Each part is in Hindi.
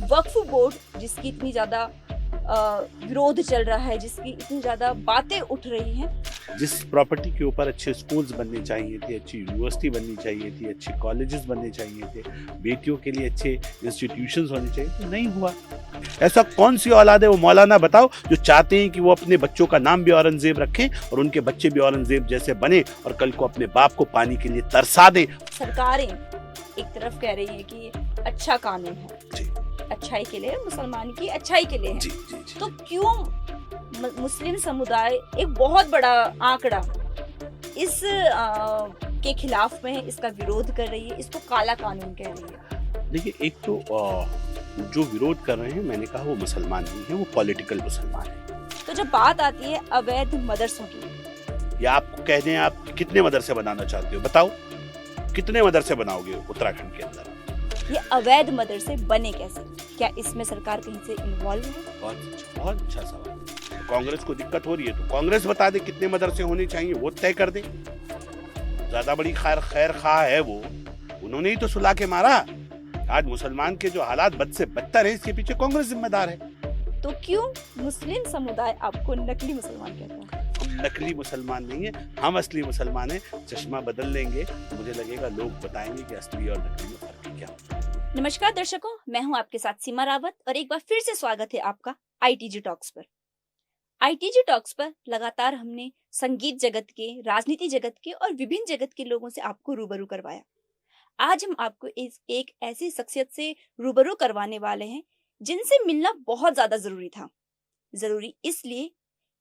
वक्फ बोर्ड जिसकी इतनी ज्यादा विरोध चल रहा है, जिसकी इतनी ज्यादा बातें उठ रही हैं। जिस प्रॉपर्टी के ऊपर अच्छे स्कूल्स बनने चाहिए थे, अच्छी यूनिवर्सिटी बननी चाहिए थी, अच्छे कॉलेजेस बनने चाहिए थे, बेटियों के लिए अच्छे इंस्टीट्यूशंस होने चाहिए, तो नहीं हुआ। ऐसा कौन सी औलाद है, वो मौलाना बताओ, जो चाहते हैं कि वो अपने बच्चों का नाम भी औरंगजेब रखें और उनके बच्चे भी औरंगजेब जैसे बने और कल को अपने बाप को पानी के लिए तरसा दें। सरकारें एक तरफ कह रही है कि अच्छा कानून है, जी अच्छाई के लिए, मुसलमान की अच्छाई के लिए है। जी जी जी। तो क्यों मुस्लिम समुदाय एक बहुत बड़ा आंकड़ा इस के खिलाफ में है, इसका विरोध कर रही है, इसको काला कानून कह रही है। देखिए, एक तो जो विरोध कर रहे हैं, मैंने कहा वो मुसलमान नहीं है, वो पॉलिटिकल मुसलमान है। तो जब बात आती है अवैध मदरसों की, या आपको कह दें आप कितने मदरसे बनाना चाहते हो, बताओ कितने मदरसे बनाओगे उत्तराखंड के अंदर? ये अवैध मदरसे बने कैसे? क्या इसमें सरकार कहीं से इन्वॉल्व है? बहुत अच्छा सवाल। तो कांग्रेस को दिक्कत हो रही है तो कांग्रेस बता दे कितने मदरसे होने चाहिए, वो तय कर दे। ज्यादा बड़ी खैर खा है वो, उन्होंने ही तो सुला के मारा। आज मुसलमान के जो हालात बद से बदतर है, इसके पीछे कांग्रेस जिम्मेदार है। तो क्यों मुस्लिम समुदाय आपको नकली मुसलमान कहता है? हम नकली मुसलमान नहीं है, हम असली मुसलमान हैं। चश्मा बदल लेंगे तो मुझे लगेगा लोग बताएंगे कि असली और नकली में फर्क क्या होता है। नमस्कार दर्शकों, मैं हूं आपके साथ सीमा रावत और एक बार फिर से स्वागत है आपका आईटीजी टॉक्स पर। आईटीजी टॉक्स पर लगातार हमने संगीत जगत के, राजनीति जगत के और विभिन्न जगत के लोगों से आपको रूबरू करवाया। आज हम आपको एक ऐसी शख्सियत से रूबरू करवाने वाले हैं जिनसे मिलना बहुत ज्यादा जरूरी था। जरूरी इसलिए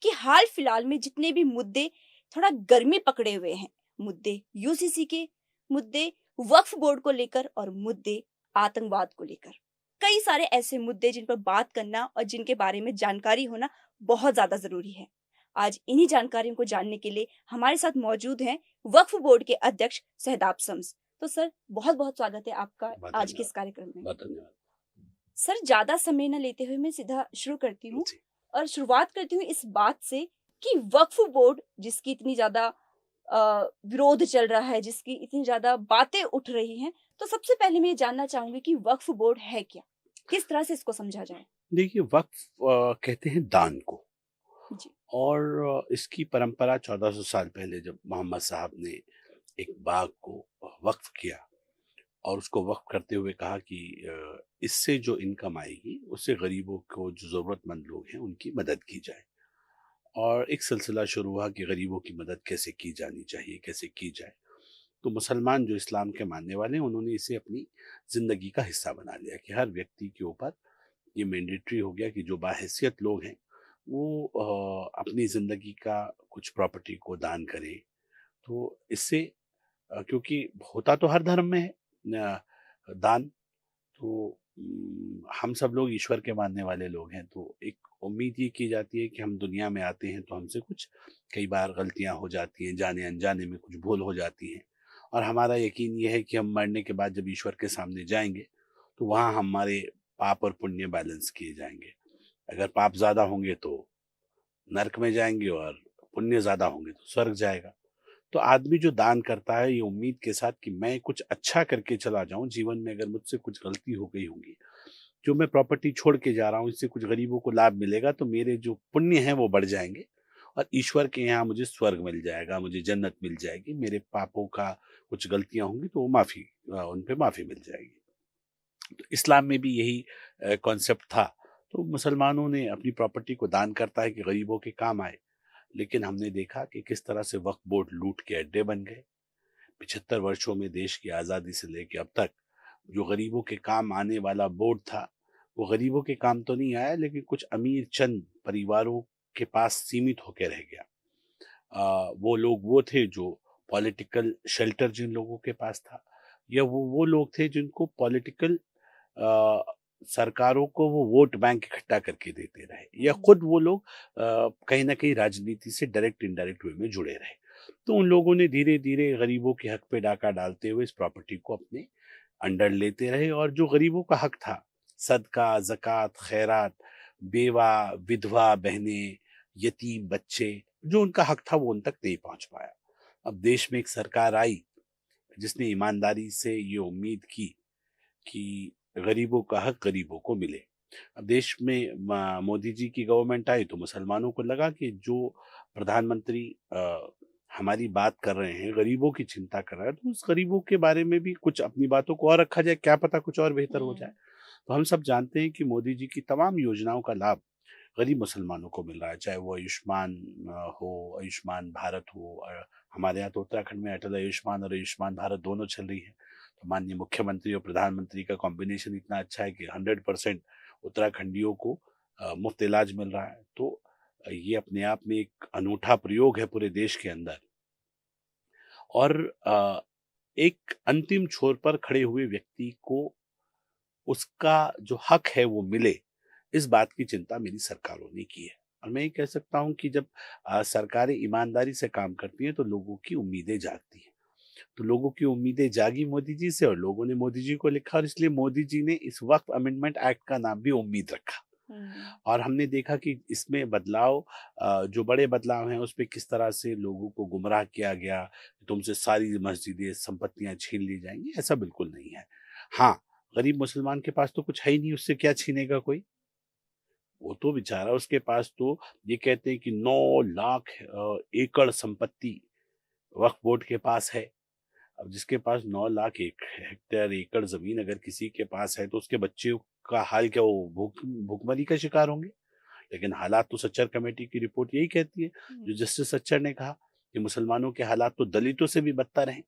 कि हाल फिलहाल में जितने भी मुद्दे थोड़ा गर्मी पकड़े हुए हैं, मुद्दे यूसीसी के, मुद्दे वक्फ बोर्ड को लेकर और मुद्दे आतंकवाद को लेकर, कई सारे ऐसे मुद्दे जिन पर बात करना और जिनके बारे में जानकारी होना बहुत ज्यादा जरूरी है। आज इन्हीं जानकारियों को जानने के लिए हमारे साथ मौजूद हैं वक्फ बोर्ड के अध्यक्ष शहदाब शम्स। तो सर, बहुत बहुत स्वागत है आपका आज के इस कार्यक्रम में। धन्यवाद। सर, ज्यादा समय न लेते हुए मैं सीधा शुरू करती हूँ और शुरुआत करती हूँ इस बात से कि वक्फ बोर्ड जिसकी इतनी ज्यादा विरोध चल रहा है, जिसकी इतनी ज्यादा बातें उठ रही हैं, तो सबसे पहले मैं ये जानना चाहूंगी कि वक्फ बोर्ड है क्या, किस तरह से इसको समझा जाए? देखिए, वक्फ कहते हैं दान को, जी। और इसकी परंपरा 1400 साल पहले जब मोहम्मद साहब ने एक बाग को वक्फ किया और उसको वक्फ करते हुए कहा कि इससे जो इनकम आएगी उससे गरीबों को, जो ज़रूरतमंद लोग हैं, उनकी मदद की जाए। और एक सिलसिला शुरू हुआ कि गरीबों की मदद कैसे की जानी चाहिए, कैसे की जाए। तो मुसलमान जो इस्लाम के मानने वाले हैं, उन्होंने इसे अपनी ज़िंदगी का हिस्सा बना लिया कि हर व्यक्ति के ऊपर ये मैंडेटरी हो गया कि जो बाहैसियत लोग हैं वो अपनी ज़िंदगी का कुछ प्रॉपर्टी को दान करें। तो इससे क्योंकि होता तो हर धर्म में है दान, तो हम सब लोग ईश्वर के मानने वाले लोग हैं, तो एक उम्मीद ये की जाती है कि हम दुनिया में आते हैं तो हमसे कुछ कई बार गलतियां हो जाती हैं, जाने अनजाने में कुछ भूल हो जाती हैं, और हमारा यकीन ये है कि हम मरने के बाद जब ईश्वर के सामने जाएंगे तो वहाँ हमारे पाप और पुण्य बैलेंस किए जाएंगे। अगर पाप ज़्यादा होंगे तो नरक में जाएंगे और पुण्य ज़्यादा होंगे तो स्वर्ग जाएगा। तो आदमी जो दान करता है ये उम्मीद के साथ कि मैं कुछ अच्छा करके चला जाऊं जीवन में, अगर मुझसे कुछ गलती हो गई होगी, जो मैं प्रॉपर्टी छोड़ के जा रहा हूँ इससे कुछ गरीबों को लाभ मिलेगा, तो मेरे जो पुण्य हैं वो बढ़ जाएंगे और ईश्वर के यहाँ मुझे स्वर्ग मिल जाएगा, मुझे जन्नत मिल जाएगी। मेरे पापों का कुछ गलतियां होंगी तो वो उन पे माफी मिल जाएगी। तो इस्लाम में भी यही कॉन्सेप्ट था। तो मुसलमानों ने अपनी प्रॉपर्टी को दान करता है कि गरीबों के काम आए, लेकिन हमने देखा कि किस तरह से वक्फ बोर्ड लूट के अड्डे बन गए। 75 वर्षों में देश की आज़ादी से लेकर अब तक जो गरीबों के काम आने वाला बोर्ड था, वो गरीबों के काम तो नहीं आया, लेकिन कुछ अमीर चंद परिवारों के पास सीमित होकर रह गया। वो लोग वो थे जो पॉलिटिकल शेल्टर जिन लोगों के पास था, या वो लोग थे जिनको पॉलिटिकल सरकारों को वो वोट बैंक इकट्ठा करके देते रहे, या खुद वो लोग कहीं ना कहीं राजनीति से डायरेक्ट इनडायरेक्ट वे में जुड़े रहे। तो उन लोगों ने धीरे धीरे गरीबों के हक पे डाका डालते हुए इस प्रॉपर्टी को अपने अंडर लेते रहे, और जो गरीबों का हक था, सदका, ज़कात, खैरात, बेवा, विधवा बहनें, यतीम बच्चे, जो उनका हक था वो उन तक नहीं पहुंच पाया। अब देश में एक सरकार आई जिसने ईमानदारी से ये उम्मीद की कि गरीबों का हक गरीबों को मिले। अब देश में मोदी जी की गवर्नमेंट आई तो मुसलमानों को लगा कि जो प्रधानमंत्री हमारी बात कर रहे हैं, गरीबों की चिंता कर रहा है, तो उस गरीबों के बारे में भी कुछ अपनी बातों को और रखा जाए, क्या पता कुछ और बेहतर हो जाए। हम्म। तो हम सब जानते हैं कि मोदी जी की तमाम योजनाओं का लाभ गरीब मुसलमानों को मिल रहा है, चाहे वो आयुष्मान हो, आयुष्मान भारत हो। हमारे यहाँ तो उत्तराखंड में अटल आयुष्मान और आयुष्मान भारत दोनों चल रही है। तो माननीय मुख्यमंत्री और प्रधानमंत्री का कॉम्बिनेशन इतना अच्छा है कि 100% उत्तराखंडियों को मुफ्त इलाज मिल रहा है। तो ये अपने आप में एक अनूठा प्रयोग है पूरे देश के अंदर। और एक अंतिम छोर पर खड़े हुए व्यक्ति को उसका जो हक है वो मिले, इस बात की चिंता मेरी सरकारों ने की है। और मैं ये कह सकता हूँ कि जब सरकारें ईमानदारी से काम करती हैं तो लोगों की उम्मीदें जागती हैं। तो लोगों की उम्मीदें जागी मोदी जी से और लोगों ने मोदी जी को लिखा, और इसलिए मोदी जी ने इस वक्त अमेंडमेंट एक्ट का नाम भी उम्मीद रखा। हम्म। और हमने देखा कि इसमें बदलाव, जो बड़े बदलाव हैं उस पे किस तरह से लोगों को गुमराह किया गया, तुमसे सारी मस्जिदें संपत्तियां छीन ली जाएंगी, ऐसा बिल्कुल नहीं है। हाँ, गरीब मुसलमान के पास तो कुछ है ही नहीं, उससे क्या छीनेगा कोई। वो तो बेचारा, उसके पास तो ये कहते हैं कि 9 लाख एकड़ संपत्ति वक्फ बोर्ड के पास है। अब जिसके पास 9 लाख एक हेक्टेयर एकड़ जमीन अगर किसी के पास है तो उसके बच्चे का हाल क्या, वो भूखमरी का शिकार होंगे। लेकिन हालात तो सच्चर कमेटी की रिपोर्ट यही कहती है, हम्म। जो जस्टिस सच्चर ने कहा कि मुसलमानों के हालात तो दलितों से भी बदतर हैं।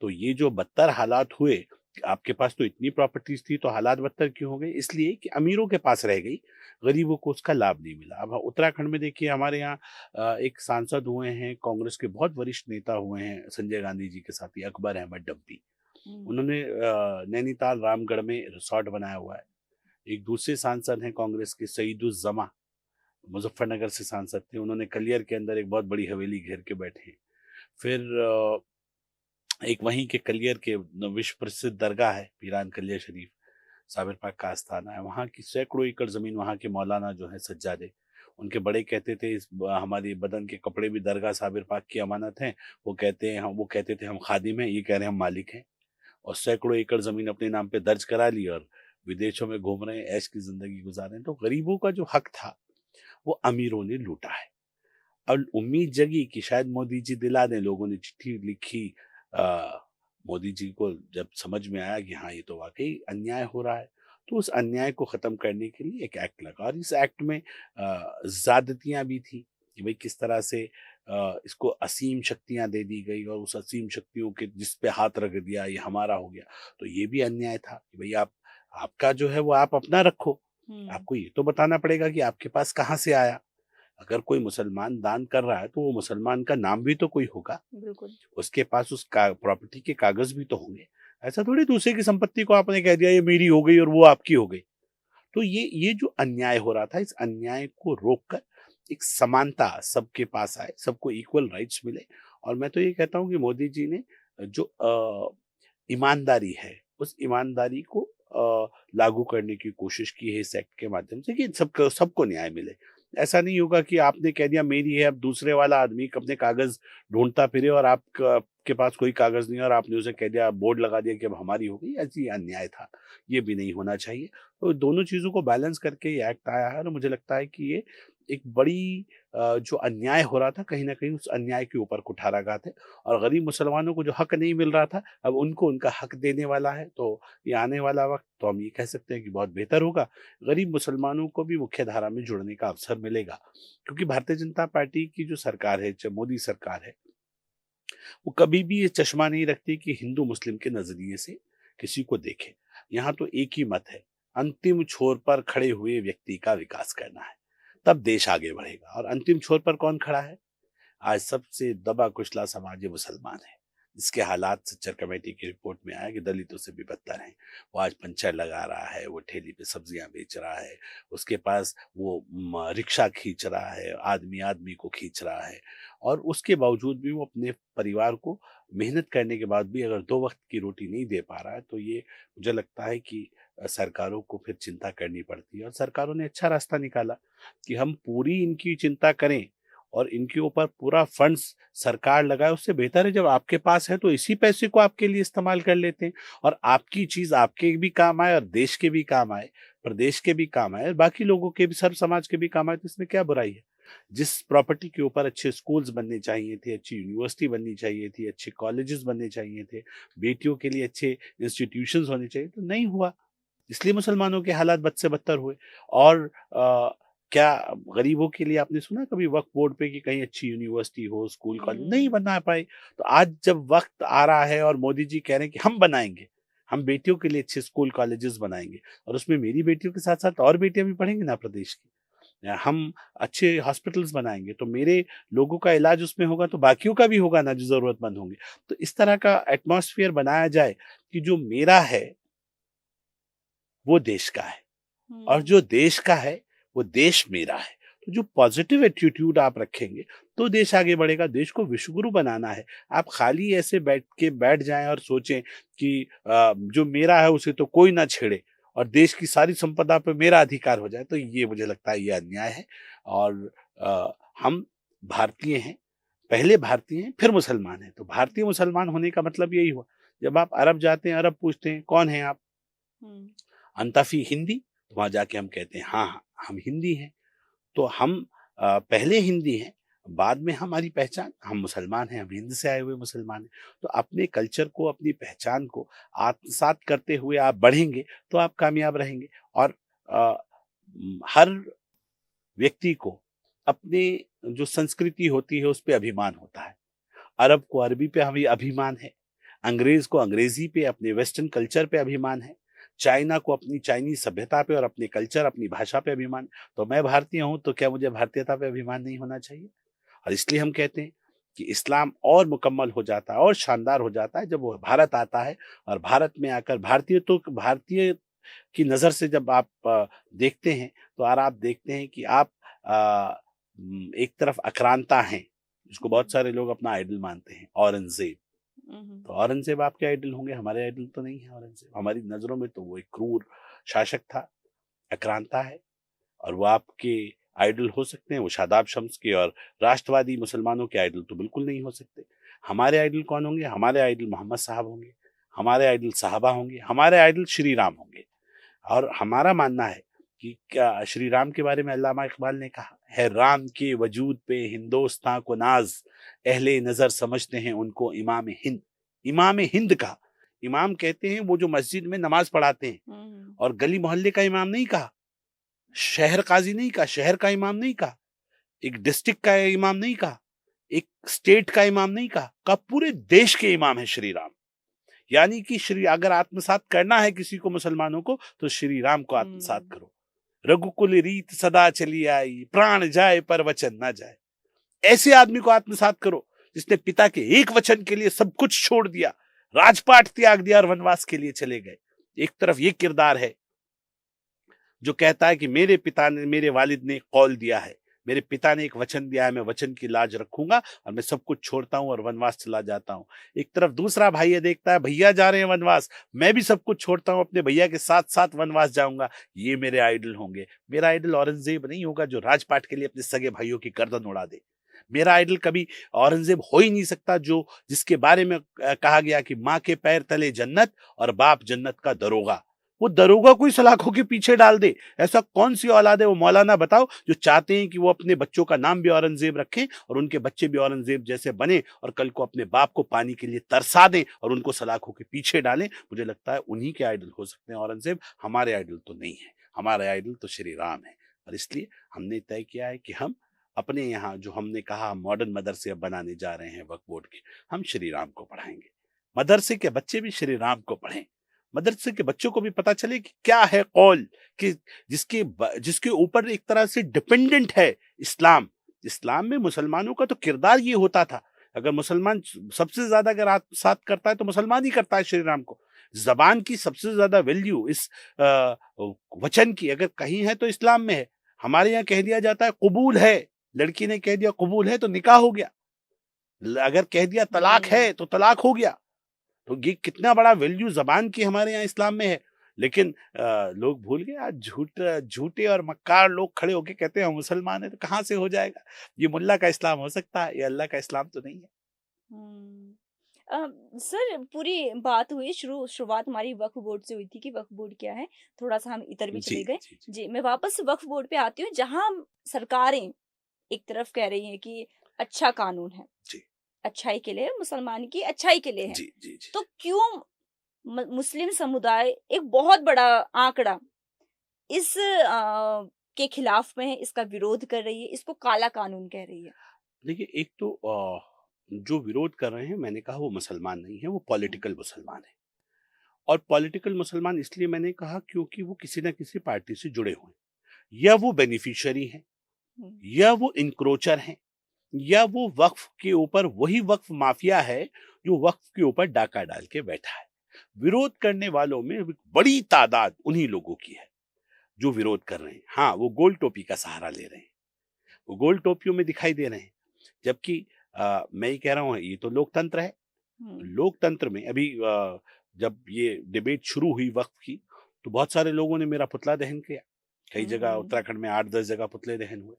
तो ये जो बदतर हालात हुए, आपके पास तो इतनी प्रॉपर्टीज थी तो हालात बदतर क्यों हो गए? इसलिए कि अमीरों के पास रह गई, गरीबों को उसका लाभ नहीं मिला। अब उत्तराखंड में देखिए, हमारे यहाँ एक सांसद हुए हैं, कांग्रेस के बहुत वरिष्ठ नेता हुए हैं संजय गांधी जी के साथी, अकबर अहमद डब्बी। हम्म। उन्होंने नैनीताल रामगढ़ में रिसोर्ट बनाया हुआ है। एक दूसरे सांसद हैं कांग्रेस के, सईदुज्जमा, मुजफ्फरनगर से सांसद थे, उन्होंने कलियर के अंदर एक बहुत बड़ी हवेली घेर के बैठे हैं। फिर एक वहीं के कलियर के विश्व प्रसिद्ध दरगाह है पीरान कलियर शरीफ, साबिर पाक का आस्थाना है, वहाँ की सैकड़ों एकड़ जमीन, वहाँ के मौलाना जो है सज्जादे, उनके बड़े कहते थे हमारी बदन के कपड़े भी दरगाह साबिर पाक की अमानत हैं। वो कहते थे हम खादिम हैं, ये कह रहे हैं हम मालिक हैं। और सैकड़ों एकड़ जमीन अपने नाम पे दर्ज करा ली और विदेशों में घूम रहे हैं, ऐश की जिंदगी गुजार रहे हैं। तो गरीबों का जो हक था वो अमीरों ने लूटा है। अब उम्मीद जगी कि शायद मोदी जी दिला दें, लोगों ने चिट्ठी लिखी। आ, मोदी जी को जब समझ में आया कि हाँ ये तो वाकई अन्याय हो रहा है, तो उस अन्याय को खत्म करने के लिए एक एक्ट लगा। और इस एक्ट में ज्यादतियां भी थी कि भाई किस तरह से इसको असीम शक्तियां दे दी गई, और उस असीम शक्तियों के जिस पे हाथ रख दिया ये हमारा हो गया। तो ये भी अन्याय था कि भाई आप, आपका जो है वो आप अपना रखो, हम्म। आपको ये तो बताना पड़ेगा कि आपके पास कहाँ से आया। अगर कोई मुसलमान दान कर रहा है तो वो मुसलमान का नाम भी तो कोई होगा, बिल्कुल। उसके पास उस प्रॉपर्टी के कागज भी तो होंगे। ऐसा थोड़ी दूसरे की संपत्ति को आपने कह दिया ये मेरी हो गई और वो आपकी हो गई। तो ये जो अन्याय हो रहा था, इस अन्याय को रोककर एक समानता सबके पास आए, सबको इक्वल राइट्स मिले। और मैं तो ये कहता हूँ कि मोदी जी ने जो ईमानदारी है, उस ईमानदारी को लागू करने की कोशिश की है इस एक्ट के माध्यम से कि सबको सबको न्याय मिले। ऐसा नहीं होगा कि आपने कह दिया मेरी है, अब दूसरे वाला आदमी अपने कागज ढूंढता फिरे और आपके पास कोई कागज नहीं है और आपने उसे कह दिया, बोर्ड लगा दिया कि अब हमारी हो गई। ऐसी अन्याय था, ये भी नहीं होना चाहिए। तो दोनों चीजों को बैलेंस करके ये एक्ट आया है और मुझे लगता है कि ये एक बड़ी जो अन्याय हो रहा था, कहीं ना कहीं उस अन्याय के ऊपर कुठाराघात है। और गरीब मुसलमानों को जो हक नहीं मिल रहा था, अब उनको उनका हक देने वाला है। तो ये आने वाला वक्त तो हम ये कह सकते हैं कि बहुत बेहतर होगा। गरीब मुसलमानों को भी मुख्य धारा में जुड़ने का अवसर मिलेगा, क्योंकि भारतीय जनता पार्टी की जो सरकार है, चाहे मोदी सरकार है, वो कभी भी ये चश्मा नहीं रखती कि हिंदू मुस्लिम के नजरिए से किसी को देखे। यहाँ तो एक ही मत है, अंतिम छोर पर खड़े हुए व्यक्ति का विकास करना है, तब देश आगे बढ़ेगा। और अंतिम छोर पर कौन खड़ा है? आज सबसे दबा कुचला समाज ये मुसलमान है, जिसके हालात सच्चर कमेटी की रिपोर्ट में आया कि दलितों से भी बदतर हैं। वो आज पंचर लगा रहा है, वो ठेली पे सब्जियां बेच रहा है, उसके पास वो रिक्शा खींच रहा है, आदमी आदमी को खींच रहा है। और उसके बावजूद भी वो अपने परिवार को मेहनत करने के बाद भी अगर 2 वक्त की रोटी नहीं दे पा रहा है, तो ये मुझे लगता है कि सरकारों को फिर चिंता करनी पड़ती है। और सरकारों ने अच्छा रास्ता निकाला कि हम पूरी इनकी चिंता करें और इनके ऊपर पूरा फंड्स सरकार लगाए, उससे बेहतर है जब आपके पास है तो इसी पैसे को आपके लिए इस्तेमाल कर लेते हैं और आपकी चीज आपके भी काम आए और देश के भी काम आए, प्रदेश के भी काम आए, बाकी लोगों के भी, सर्व समाज के भी काम आए, तो इसमें क्या बुराई है। जिस प्रॉपर्टी के ऊपर अच्छे स्कूल्स बनने चाहिए थे, अच्छी यूनिवर्सिटी बननी चाहिए थी, अच्छे कॉलेजेस बनने चाहिए थे, बेटियों के लिए अच्छे इंस्टीट्यूशंस होने चाहिए, तो नहीं हुआ, इसलिए मुसलमानों के हालात बद से बदतर हुए। और क्या गरीबों के लिए आपने सुना कभी वक्फ बोर्ड पे कि कहीं अच्छी यूनिवर्सिटी हो, स्कूल कॉलेज नहीं बना पाए। तो आज जब वक्त आ रहा है और मोदी जी कह रहे हैं कि हम बनाएंगे, हम बेटियों के लिए अच्छे स्कूल कॉलेजेस बनाएंगे, और उसमें मेरी बेटियों के साथ साथ और बेटियां भी पढ़ेंगी ना प्रदेश की, हम अच्छे हॉस्पिटल्स बनाएंगे तो मेरे लोगों का इलाज उसमें होगा, तो बाकियों का भी होगा ना जो जरूरतमंद होंगे। तो इस तरह का एटमॉस्फेयर बनाया जाए कि जो मेरा है वो देश का है और जो देश का है वो देश मेरा है। तो जो पॉजिटिव एटीट्यूड आप रखेंगे तो देश आगे बढ़ेगा। देश को विश्वगुरु बनाना है। आप खाली ऐसे बैठ जाएं और सोचें कि जो मेरा है उसे तो कोई ना छेड़े और देश की सारी संपदा पे मेरा अधिकार हो जाए, तो ये मुझे लगता है ये अन्याय है। और हम भारतीय हैं, पहले भारतीय हैं फिर मुसलमान हैं। तो भारतीय मुसलमान होने का मतलब यही हुआ। जब आप अरब जाते हैं, अरब पूछते हैं कौन है आप, अंताफी हिंदी, तो वहां जाके हम कहते हैं हाँ हाँ हम हिंदी हैं। तो हम पहले हिंदी हैं, बाद में हमारी पहचान, हम मुसलमान हैं, हम हिंद से आए हुए मुसलमान हैं। तो अपने कल्चर को, अपनी पहचान को आत्मसात करते हुए आप बढ़ेंगे तो आप कामयाब रहेंगे। और हर व्यक्ति को अपने जो संस्कृति होती है उस पर अभिमान होता है। अरब को अरबी पे हमें अभिमान है, अंग्रेज को अंग्रेजी पे, अपने वेस्टर्न कल्चर पे अभिमान है, चाइना को अपनी चाइनीज सभ्यता पे और अपने कल्चर, अपनी भाषा पे अभिमान। तो मैं भारतीय हूं तो क्या मुझे भारतीयता पे अभिमान नहीं होना चाहिए? और इसलिए हम कहते हैं कि इस्लाम और मुकम्मल हो जाता है और शानदार हो जाता है जब वो भारत आता है। और भारत में आकर भारतीय की नजर से जब आप देखते हैं तो आप देखते हैं कि आप एक तरफ आक्रांता हैं, जिसको बहुत सारे लोग अपना आइडल मानते हैं, औरंगजेब। तो औरंगजेब आपके आइडल होंगे, हमारे आइडल तो नहीं है औरंगजेब। हमारी नजरों में तो वो एक क्रूर शासक था, आक्रांता है। और वो आपके आइडल हो सकते हैं, वो शादाब शम्स के और राष्ट्रवादी मुसलमानों के आइडल तो बिल्कुल नहीं हो सकते। हमारे आइडल कौन होंगे? हमारे आइडल मोहम्मद साहब होंगे, हमारे आइडल साहबा होंगे, हमारे आइडल श्री राम होंगे। और हमारा मानना है कि क्या श्री राम के बारे में अल्लामा इकबाल ने कहा है, राम के वजूद पे हिंदोस्तां को नाज, अहले नजर समझते हैं उनको इमाम हिंद। इमाम हिंद का इमाम कहते हैं वो जो मस्जिद में नमाज पढ़ाते हैं, और गली मोहल्ले का इमाम नहीं कहा, शहर काजी नहीं कहा, शहर का इमाम नहीं कहा, एक डिस्ट्रिक्ट का इमाम नहीं कहा, एक स्टेट का इमाम नहीं कहा, पूरे देश के इमाम है श्री राम। यानी कि श्री अगर आत्मसात करना है किसी को, मुसलमानों को, तो श्री राम को आत्मसात करो। रघुकुल रीत सदा चली आई, प्राण जाए पर वचन ना जाए। ऐसे आदमी को आत्मसात करो जिसने पिता के एक वचन के लिए सब कुछ छोड़ दिया, राजपाट त्याग दिया और वनवास के लिए चले गए। एक तरफ ये किरदार है जो कहता है कि मेरे पिता ने, मेरे वालिद ने कौल दिया है, मेरे पिता ने एक वचन दिया है, मैं वचन की लाज रखूंगा और मैं सब कुछ छोड़ता हूं और वनवास चला जाता हूं। एक तरफ दूसरा भाई ये देखता है भैया जा रहे हैं वनवास, मैं भी सब कुछ छोड़ता हूं, अपने भैया के साथ साथ वनवास जाऊंगा। ये मेरे आइडल होंगे। मेरा आइडल औरंगजेब नहीं होगा जो राजपाट के लिए अपने सगे भाइयों की गर्दन उड़ा दे। मेरा आइडल कभी औरंगजेब हो ही नहीं सकता जो जिसके बारे में कहा गया कि माँ के पैर तले जन्नत और बाप जन्नत का दरोगा। वो दरोगा कोई सलाखों के पीछे डाल दे, ऐसा कौन सी औलाद है वो मौलाना बताओ जो चाहते हैं कि वो अपने बच्चों का नाम भी औरंगजेब रखें और उनके बच्चे भी औरंगजेब जैसे बने और कल को अपने बाप को पानी के लिए तरसा दें और उनको सलाखों के पीछे डालें। मुझे लगता है उन्हीं के आइडल हो सकते हैं औरंगजेब, हमारे आइडल तो नहीं है। हमारे आइडल तो श्री राम है। और इसलिए हमने तय किया है कि हम अपने यहाँ जो हमने कहा मॉडर्न मदरसे अब बनाने जा रहे हैं वक्फ बोर्ड के, हम श्री राम को पढ़ाएंगे। मदरसे के बच्चे भी श्री राम को पढ़ें, मदरसे के बच्चों को भी पता चले कि क्या है कौल, कि जिसके ऊपर एक तरह से डिपेंडेंट है इस्लाम। इस्लाम में मुसलमानों का तो किरदार ये होता था, अगर मुसलमान सबसे ज्यादा अगर आत्मसात करता है तो मुसलमान ही करता है श्री राम को। जबान की सबसे ज्यादा वैल्यू इस वचन की अगर कहीं है तो इस्लाम में है। हमारे यहाँ कह दिया जाता है कबूल है, लड़की ने कह दिया कबूल है तो निकाह हो गया, अगर कह दिया तलाक है तो तलाक हो गया। तो ये कितना बड़ा वैल्यू जबान की हमारे यहाँ इस्लाम में है। लेकिन लोग भूल गए। आज झूठे और मक्कार लोग खड़े होके कहते हैं हम मुसलमान है, तो कहाँ से हो जाएगा? ये मुल्ला का इस्लाम हो सकता है, ये अल्लाह का इस्लाम तो नहीं है। हम्म। सर, पूरी बात हुई, शुरुआत हमारी वक्फ बोर्ड से हुई थी कि वक्फ बोर्ड क्या है। थोड़ा सा हम इधर भी जी चले गए। जी जी जी, मैं वापस से वक्फ बोर्ड पे आती हूँ, जहाँ सरकारें एक तरफ कह रही हैं कि अच्छा कानून है, जी अच्छाई के लिए, मुसलमान की अच्छाई के लिए है। जी जी जी। तो क्यों मुस्लिम समुदाय एक बहुत बड़ा आंकड़ा इस के खिलाफ में है, इसका विरोध कर रही है, इसको काला कानून कह रही है? देखिए, एक तो जो विरोध कर रहे हैं, मैंने कहा वो मुसलमान नहीं है, वो हम्म, पॉलिटिकल मुसलमान है। और पॉलिटिकल मुसलमान इसलिए मैंने कहा क्योंकि वो किसी ना किसी पार्टी से जुड़े हुए हैं, या वो बेनिफिशियरी हैं, हम्म, या वो इंक्रोचर हैं, या वो वक्फ के ऊपर वही वक्फ माफिया है जो वक्फ के ऊपर डाका डाल के बैठा है। विरोध करने वालों में एक बड़ी तादाद उन्हीं लोगों की है जो विरोध कर रहे हैं। हाँ, वो गोल टोपी का सहारा ले रहे हैं, वो गोल टोपियों में दिखाई दे रहे हैं। जबकि मैं ये कह रहा हूँ, ये तो लोकतंत्र है। हम्म, लोकतंत्र में अभी जब ये डिबेट शुरू हुई वक्फ की, तो बहुत सारे लोगों ने मेरा पुतला दहन किया। कई जगह हम्म, उत्तराखंड में 8-10 जगह पुतले दहन हुए।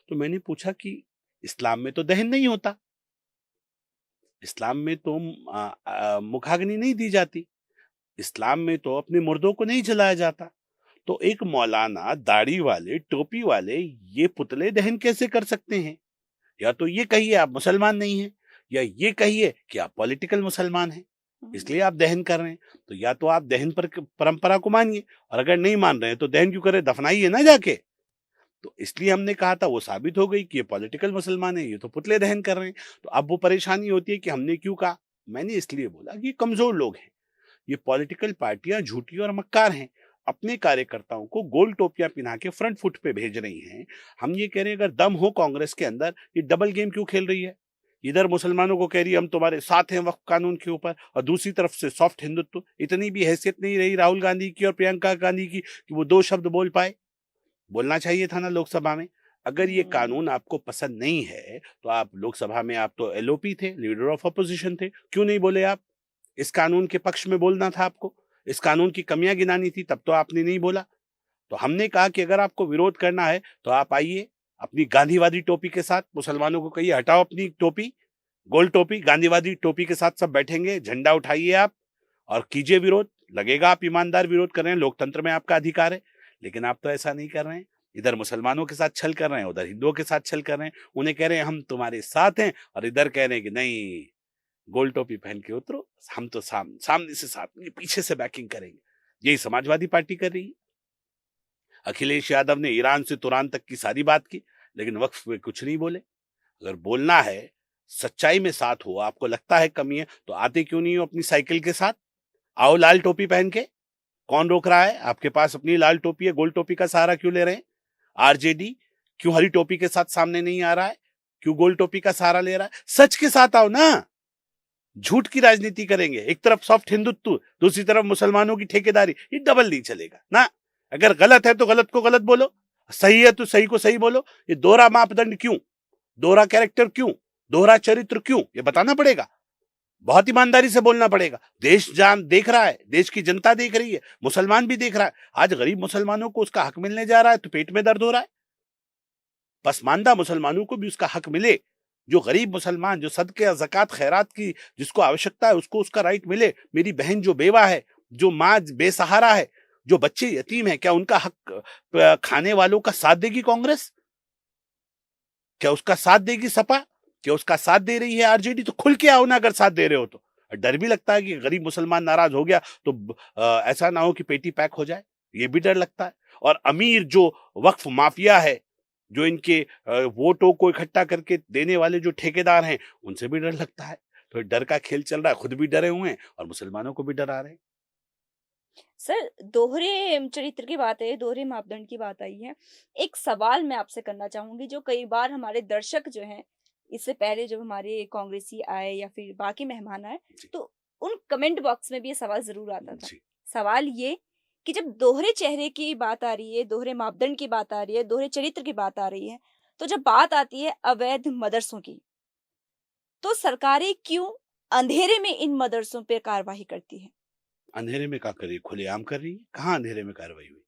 तो मैंने पूछा कि इस्लाम में तो दहन नहीं होता, इस्लाम में तो मुखाग्नि नहीं दी जाती, इस्लाम में तो अपने मुर्दों को नहीं जलाया जाता। तो एक मौलाना दाढ़ी वाले, टोपी वाले ये पुतले दहन कैसे कर सकते हैं? या तो ये कहिए आप मुसलमान नहीं हैं, या ये कहिए कि आप पॉलिटिकल मुसलमान हैं, हम्म, इसलिए आप दहन कर रहे हैं। तो या तो आप दहन पर परंपरा को मानिए, और अगर नहीं मान रहे हैं तो दहन क्यों करें, दफनाइए ना जाके। तो इसलिए हमने कहा था, वो साबित हो गई कि ये पॉलिटिकल मुसलमान है, ये तो पुतले दहन कर रहे हैं। तो अब वो परेशानी होती है कि हमने क्यों कहा। मैंने इसलिए बोला कि ये कमजोर लोग हैं, ये पॉलिटिकल पार्टियां झूठी और मक्कार हैं, अपने कार्यकर्ताओं को गोल टोपियां पिना के फ्रंट फुट पे भेज रही हैं। हम ये कह रहे हैं, अगर दम हो कांग्रेस के अंदर, ये डबल गेम क्यों खेल रही है? इधर मुसलमानों को कह रही है हम तुम्हारे साथ हैं वक्फ कानून के ऊपर, और दूसरी तरफ से सॉफ्ट हिंदुत्व। इतनी भी हैसियत नहीं रही राहुल गांधी की और प्रियंका गांधी की कि वो दो शब्द बोल पाए। बोलना चाहिए था ना लोकसभा में। अगर ये हम्म, कानून आपको पसंद नहीं है, तो आप लोकसभा में, आप तो एलओपी थे, लीडर ऑफ अपोजिशन थे, क्यों नहीं बोले आप? इस कानून के पक्ष में बोलना था आपको, इस कानून की कमियां गिनानी थी, तब तो आपने नहीं बोला। तो हमने कहा कि अगर आपको विरोध करना है तो आप आइए अपनी गांधीवादी टोपी के साथ, मुसलमानों को कहिए हटाओ अपनी टोपी, गोल टोपी, गांधीवादी टोपी के साथ सब बैठेंगे, झंडा उठाइए आप और कीजिए विरोध। लगेगा आप ईमानदार विरोध कर रहे हैं, लोकतंत्र में आपका अधिकार है। लेकिन आप तो ऐसा नहीं कर रहे हैं, इधर मुसलमानों के साथ छल कर रहे हैं, उधर हिंदुओं के साथ छल कर रहे हैं। उन्हें कह रहे हैं हम तुम्हारे साथ हैं, और इधर कह रहे हैं कि नहीं, गोल टोपी पहन के उतरो, हम तो सामने से साथ नहीं, पीछे से बैकिंग करेंगे। यही समाजवादी पार्टी कर रही है। अखिलेश यादव ने ईरान से तुरान तक की सारी बात की, लेकिन वक्फ पे कुछ नहीं बोले। अगर बोलना है, सच्चाई में साथ हो, आपको लगता है कमी है, तो आते क्यों नहीं हो अपनी साइकिल के साथ? आओ लाल टोपी पहन के। कौन रोक रहा है? आपके पास अपनी लाल टोपी है, गोल टोपी का सहारा क्यों ले रहे हैं? आरजेडी क्यों हरी टोपी के साथ सामने नहीं आ रहा है? क्यों गोल टोपी का सहारा ले रहा है? सच के साथ आओ ना। झूठ की राजनीति करेंगे, एक तरफ सॉफ्ट हिंदुत्व, दूसरी तरफ मुसलमानों की ठेकेदारी, ये डबल नहीं चलेगा ना। अगर गलत है तो गलत को गलत बोलो, सही है तो सही को सही बोलो। ये दोहरा मापदंड क्यों, दोहरा कैरेक्टर क्यों, दोहरा चरित्र क्यों, ये बताना पड़ेगा। बहुत ईमानदारी से बोलना पड़ेगा। देश जान देख रहा है, देश की जनता देख रही है, मुसलमान भी देख रहा है। आज गरीब मुसलमानों को उसका हक मिलने जा रहा है तो पेट में दर्द हो रहा है। पसमानदा मुसलमानों को भी उसका हक मिले। जो गरीब मुसलमान, जो सदके ज़कात खैरात की जिसको आवश्यकता है, उसको उसका राइट मिले। मेरी बहन जो बेवा है, जो माँ बेसहारा है, जो बच्चे यतीम है, क्या उनका हक खाने वालों का साथ देगी कांग्रेस? क्या उसका साथ देगी सपा? क्या उसका साथ दे रही है आरजेडी? तो खुल के आओ ना, अगर साथ दे रहे हो तो। डर भी लगता है कि गरीब मुसलमान नाराज हो गया तो ऐसा ना हो कि पेटी पैक हो जाए, ये भी डर लगता है। और अमीर जो वक्फ माफिया है, जो इनके वोटों को इकट्ठा करके देने वाले जो ठेकेदार हैं, उनसे भी डर लगता है। तो डर का खेल चल रहा है, खुद भी डरे हुए हैं और मुसलमानों को भी डरा रहे हैं। सर, दोहरे चरित्र की बात है, दोहरे मापदंड की बात आई है। एक सवाल मैं आपसे करना चाहूंगी, जो कई बार हमारे दर्शक जो हैं, इससे पहले जब हमारे कांग्रेसी आए या फिर बाकी मेहमान आए, जी तो उन कमेंट बॉक्स में भी ये सवाल जरूर आता था। जी सवाल ये कि जब दोहरे चेहरे की बात आ रही है, दोहरे मापदंड की बात आ रही है, दोहरे चरित्र की बात आ रही है, तो जब बात आती है अवैध मदरसों की, तो सरकारें क्यों अंधेरे में इन मदरसों पर कार्रवाई करती है? अंधेरे में क्या कर रही है? खुलेआम कर रही है? कहाँ अंधेरे में कार्रवाई हुई?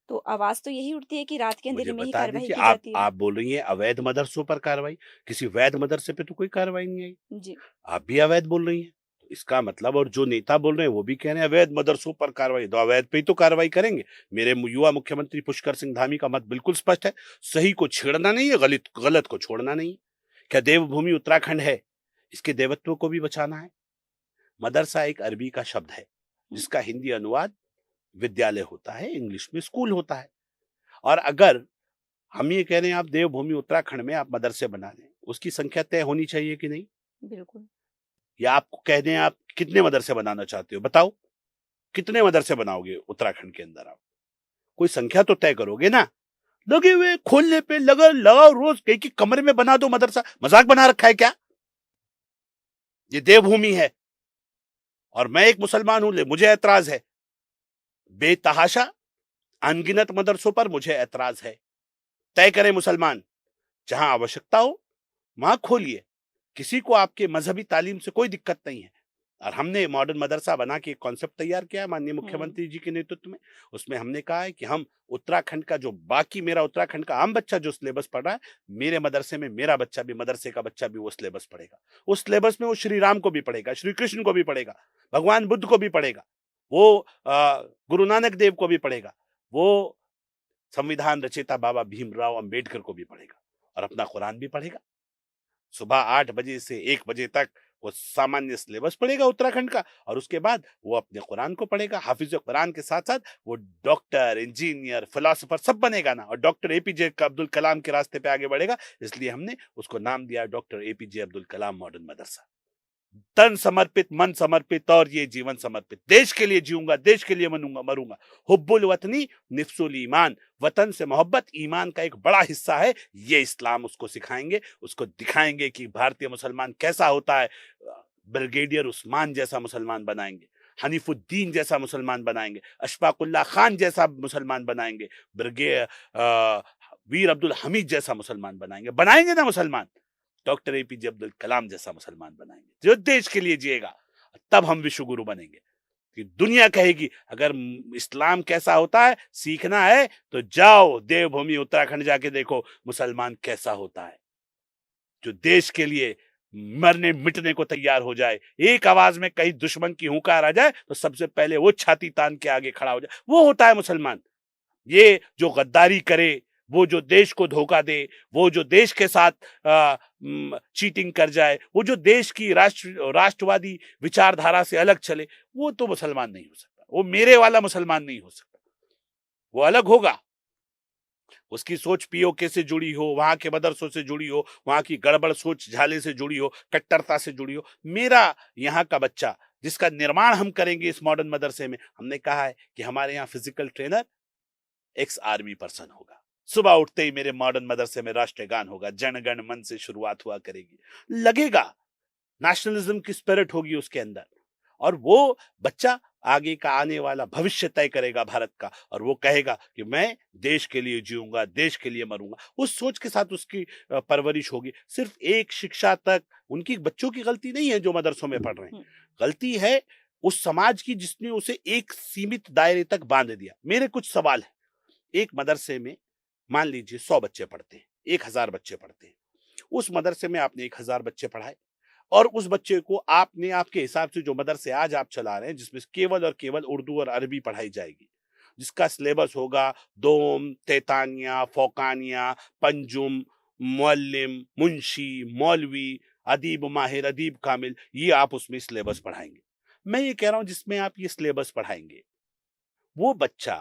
तो आवाज तो यही उठती है कि रात के मुझे अंधेरे में ही बता कार्यवाही दीजिए, की आप जाती है। आप बोल रही हैं अवैध मदरसों पर कार्रवाई, किसी वैध मदरसे पे तो कोई कार्रवाई नहीं आई। जी। आप भी अवैध बोल रही हैं। तो इसका मतलब, और जो नेता बोल रहे हैं वो भी कह रहे हैं अवैध मदरसों पर कार्रवाई, तो अवैध पे ही तो कार्रवाई करेंगे। मेरे युवा मुख्यमंत्री पुष्कर सिंह धामी का मत बिल्कुल स्पष्ट है, सही को छेड़ना नहीं है, गलत गलत को छोड़ना नहीं है। क्या देवभूमि उत्तराखंड है, इसके देवत्व को भी बचाना है। मदरसा एक अरबी का शब्द है जिसका हिंदी अनुवाद विद्यालय होता है, इंग्लिश में स्कूल होता है। और अगर हम ये कह रहे हैं आप देवभूमि उत्तराखंड में आप मदरसे बना दें, उसकी संख्या तय होनी चाहिए कि नहीं? बिल्कुल। या आपको कह दें आप कितने मदरसे बनाना चाहते हो, बताओ कितने मदरसे बनाओगे उत्तराखंड के अंदर? आप कोई संख्या तो तय करोगे ना। लगे हुए खोलने पे लगा लगाओ, रोज कहीं की कमरे में बना दो मदरसा। मजाक बना रखा है क्या? ये देवभूमि है और मैं एक मुसलमान हूं, मुझे ऐतराज है। बेतहाशा अनगिनत मदरसों पर मुझे ऐतराज है। तय करें मुसलमान, जहां आवश्यकता हो वहां खोलिए, किसी को आपके मजहबी तालीम से कोई दिक्कत नहीं है। और हमने मॉडर्न मदरसा बना के एक कॉन्सेप्ट तैयार किया है माननीय मुख्यमंत्री जी के नेतृत्व में। उसमें हमने कहा है कि हम उत्तराखंड का जो बाकी, मेरा उत्तराखंड का आम बच्चा जो सिलेबस पढ़ रहा है, मेरे मदरसे में मेरा बच्चा भी, मदरसे का बच्चा भी वो सिलेबस पढ़ेगा। उस सिलेबस में वो श्री राम को भी पढ़ेगा, श्री कृष्ण को भी पढ़ेगा, भगवान बुद्ध को भी पढ़ेगा, वो गुरु नानक देव को भी पढ़ेगा, वो संविधान रचयिता बाबा भीमराव अंबेडकर को भी पढ़ेगा, और अपना कुरान भी पढ़ेगा। सुबह 8 बजे से 1 बजे तक वो सामान्य सिलेबस पढ़ेगा उत्तराखंड का, और उसके बाद वो अपने कुरान को पढ़ेगा। हाफिज कुरान के साथ साथ वो डॉक्टर, इंजीनियर, फिलोसोफर सब बनेगा ना, और डॉक्टर एपीजे अब्दुल कलाम के रास्ते पे आगे बढ़ेगा। इसलिए हमने उसको नाम दिया doctor APJ Abdul Kalam modern मदरसा। तन समर्पित, मन समर्पित और ये जीवन समर्पित। देश के लिए जीऊंगा, देश के लिए मरूंगा। हुब्बुल वतनी निफ्सुल ईमान, वतन से मोहब्बत ईमान का एक बड़ा हिस्सा है। ये इस्लाम उसको सिखाएंगे, उसको दिखाएंगे कि भारतीय मुसलमान कैसा होता है। ब्रिगेडियर उस्मान जैसा मुसलमान बनाएंगे, हनीफुद्दीन जैसा मुसलमान बनाएंगे, अशफाकुल्ला खान जैसा मुसलमान बनाएंगे, वीर अब्दुल हमीद जैसा मुसलमान बनाएंगे ना मुसलमान। डॉक्टर एपीजे अब्दुल कलाम जैसा मुसलमान बनाएंगे जो देश के लिए जिएगा। तब हम विश्व गुरु बनेंगे कि दुनिया कहेगी अगर इस्लाम कैसा होता है सीखना है तो जाओ देवभूमि उत्तराखंड जाके देखो मुसलमान कैसा होता है, जो देश के लिए मरने मिटने को तैयार हो जाए। एक आवाज में कहीं दुश्मन की हुंकार आ जाए तो सबसे पहले वो छाती तान के आगे खड़ा हो जाए, वो होता है मुसलमान। ये जो गद्दारी करे, वो जो देश को धोखा दे, वो जो देश के साथ चीटिंग कर जाए, वो जो देश की राष्ट्रवादी विचारधारा से अलग चले, वो तो मुसलमान नहीं हो सकता। वो मेरे वाला मुसलमान नहीं हो सकता। वो अलग होगा, उसकी सोच पीओके से जुड़ी हो, वहां के मदरसों से जुड़ी हो, वहां की गड़बड़ सोच झाले से जुड़ी हो, कट्टरता से जुड़ी हो। मेरा यहाँ का बच्चा जिसका निर्माण हम करेंगे इस मॉडर्न मदरसे में, हमने कहा है कि हमारे यहाँ physical trainer ex army person होगा। सुबह उठते ही मेरे मॉडर्न मदरसे में राष्ट्रीय गान होगा, जन गण मन से शुरुआत हुआ करेगी। लगेगा नेशनलिज्म की स्पिरिट होगी उसके अंदर, और वो बच्चा आगे का आने वाला भविष्य तय करेगा भारत का, और वो कहेगा कि मैं देश के लिए जीऊंगा, देश के लिए मरूंगा। उस सोच के साथ उसकी परवरिश होगी। सिर्फ एक शिक्षा तक उनकी बच्चों की गलती नहीं है जो मदरसों में पढ़ रहे हैं, गलती है उस समाज की जिसने उसे एक सीमित दायरे तक बांध दिया। मेरे कुछ सवाल है। एक मदरसे में मान लीजिए 100 बच्चे पढ़ते हैं, 1000 बच्चे पढ़ते हैं। उस मदरसे में आपने 1000 बच्चे पढ़ाए, और उस बच्चे को आपने आपके हिसाब से जो मदरसे आज आप चला रहे हैं जिसमें केवल और केवल उर्दू और अरबी पढ़ाई जाएगी, जिसका सिलेबस होगा दोम, तैतानिया, फौकानिया, पंजुम, मुअल्लिम, मुंशी, मौलवी, अदीब माहिर, अदीब कामिल, ये आप उसमें सिलेबस पढ़ाएंगे। मैं ये कह रहा हूं जिसमें आप ये सिलेबस पढ़ाएंगे, वो बच्चा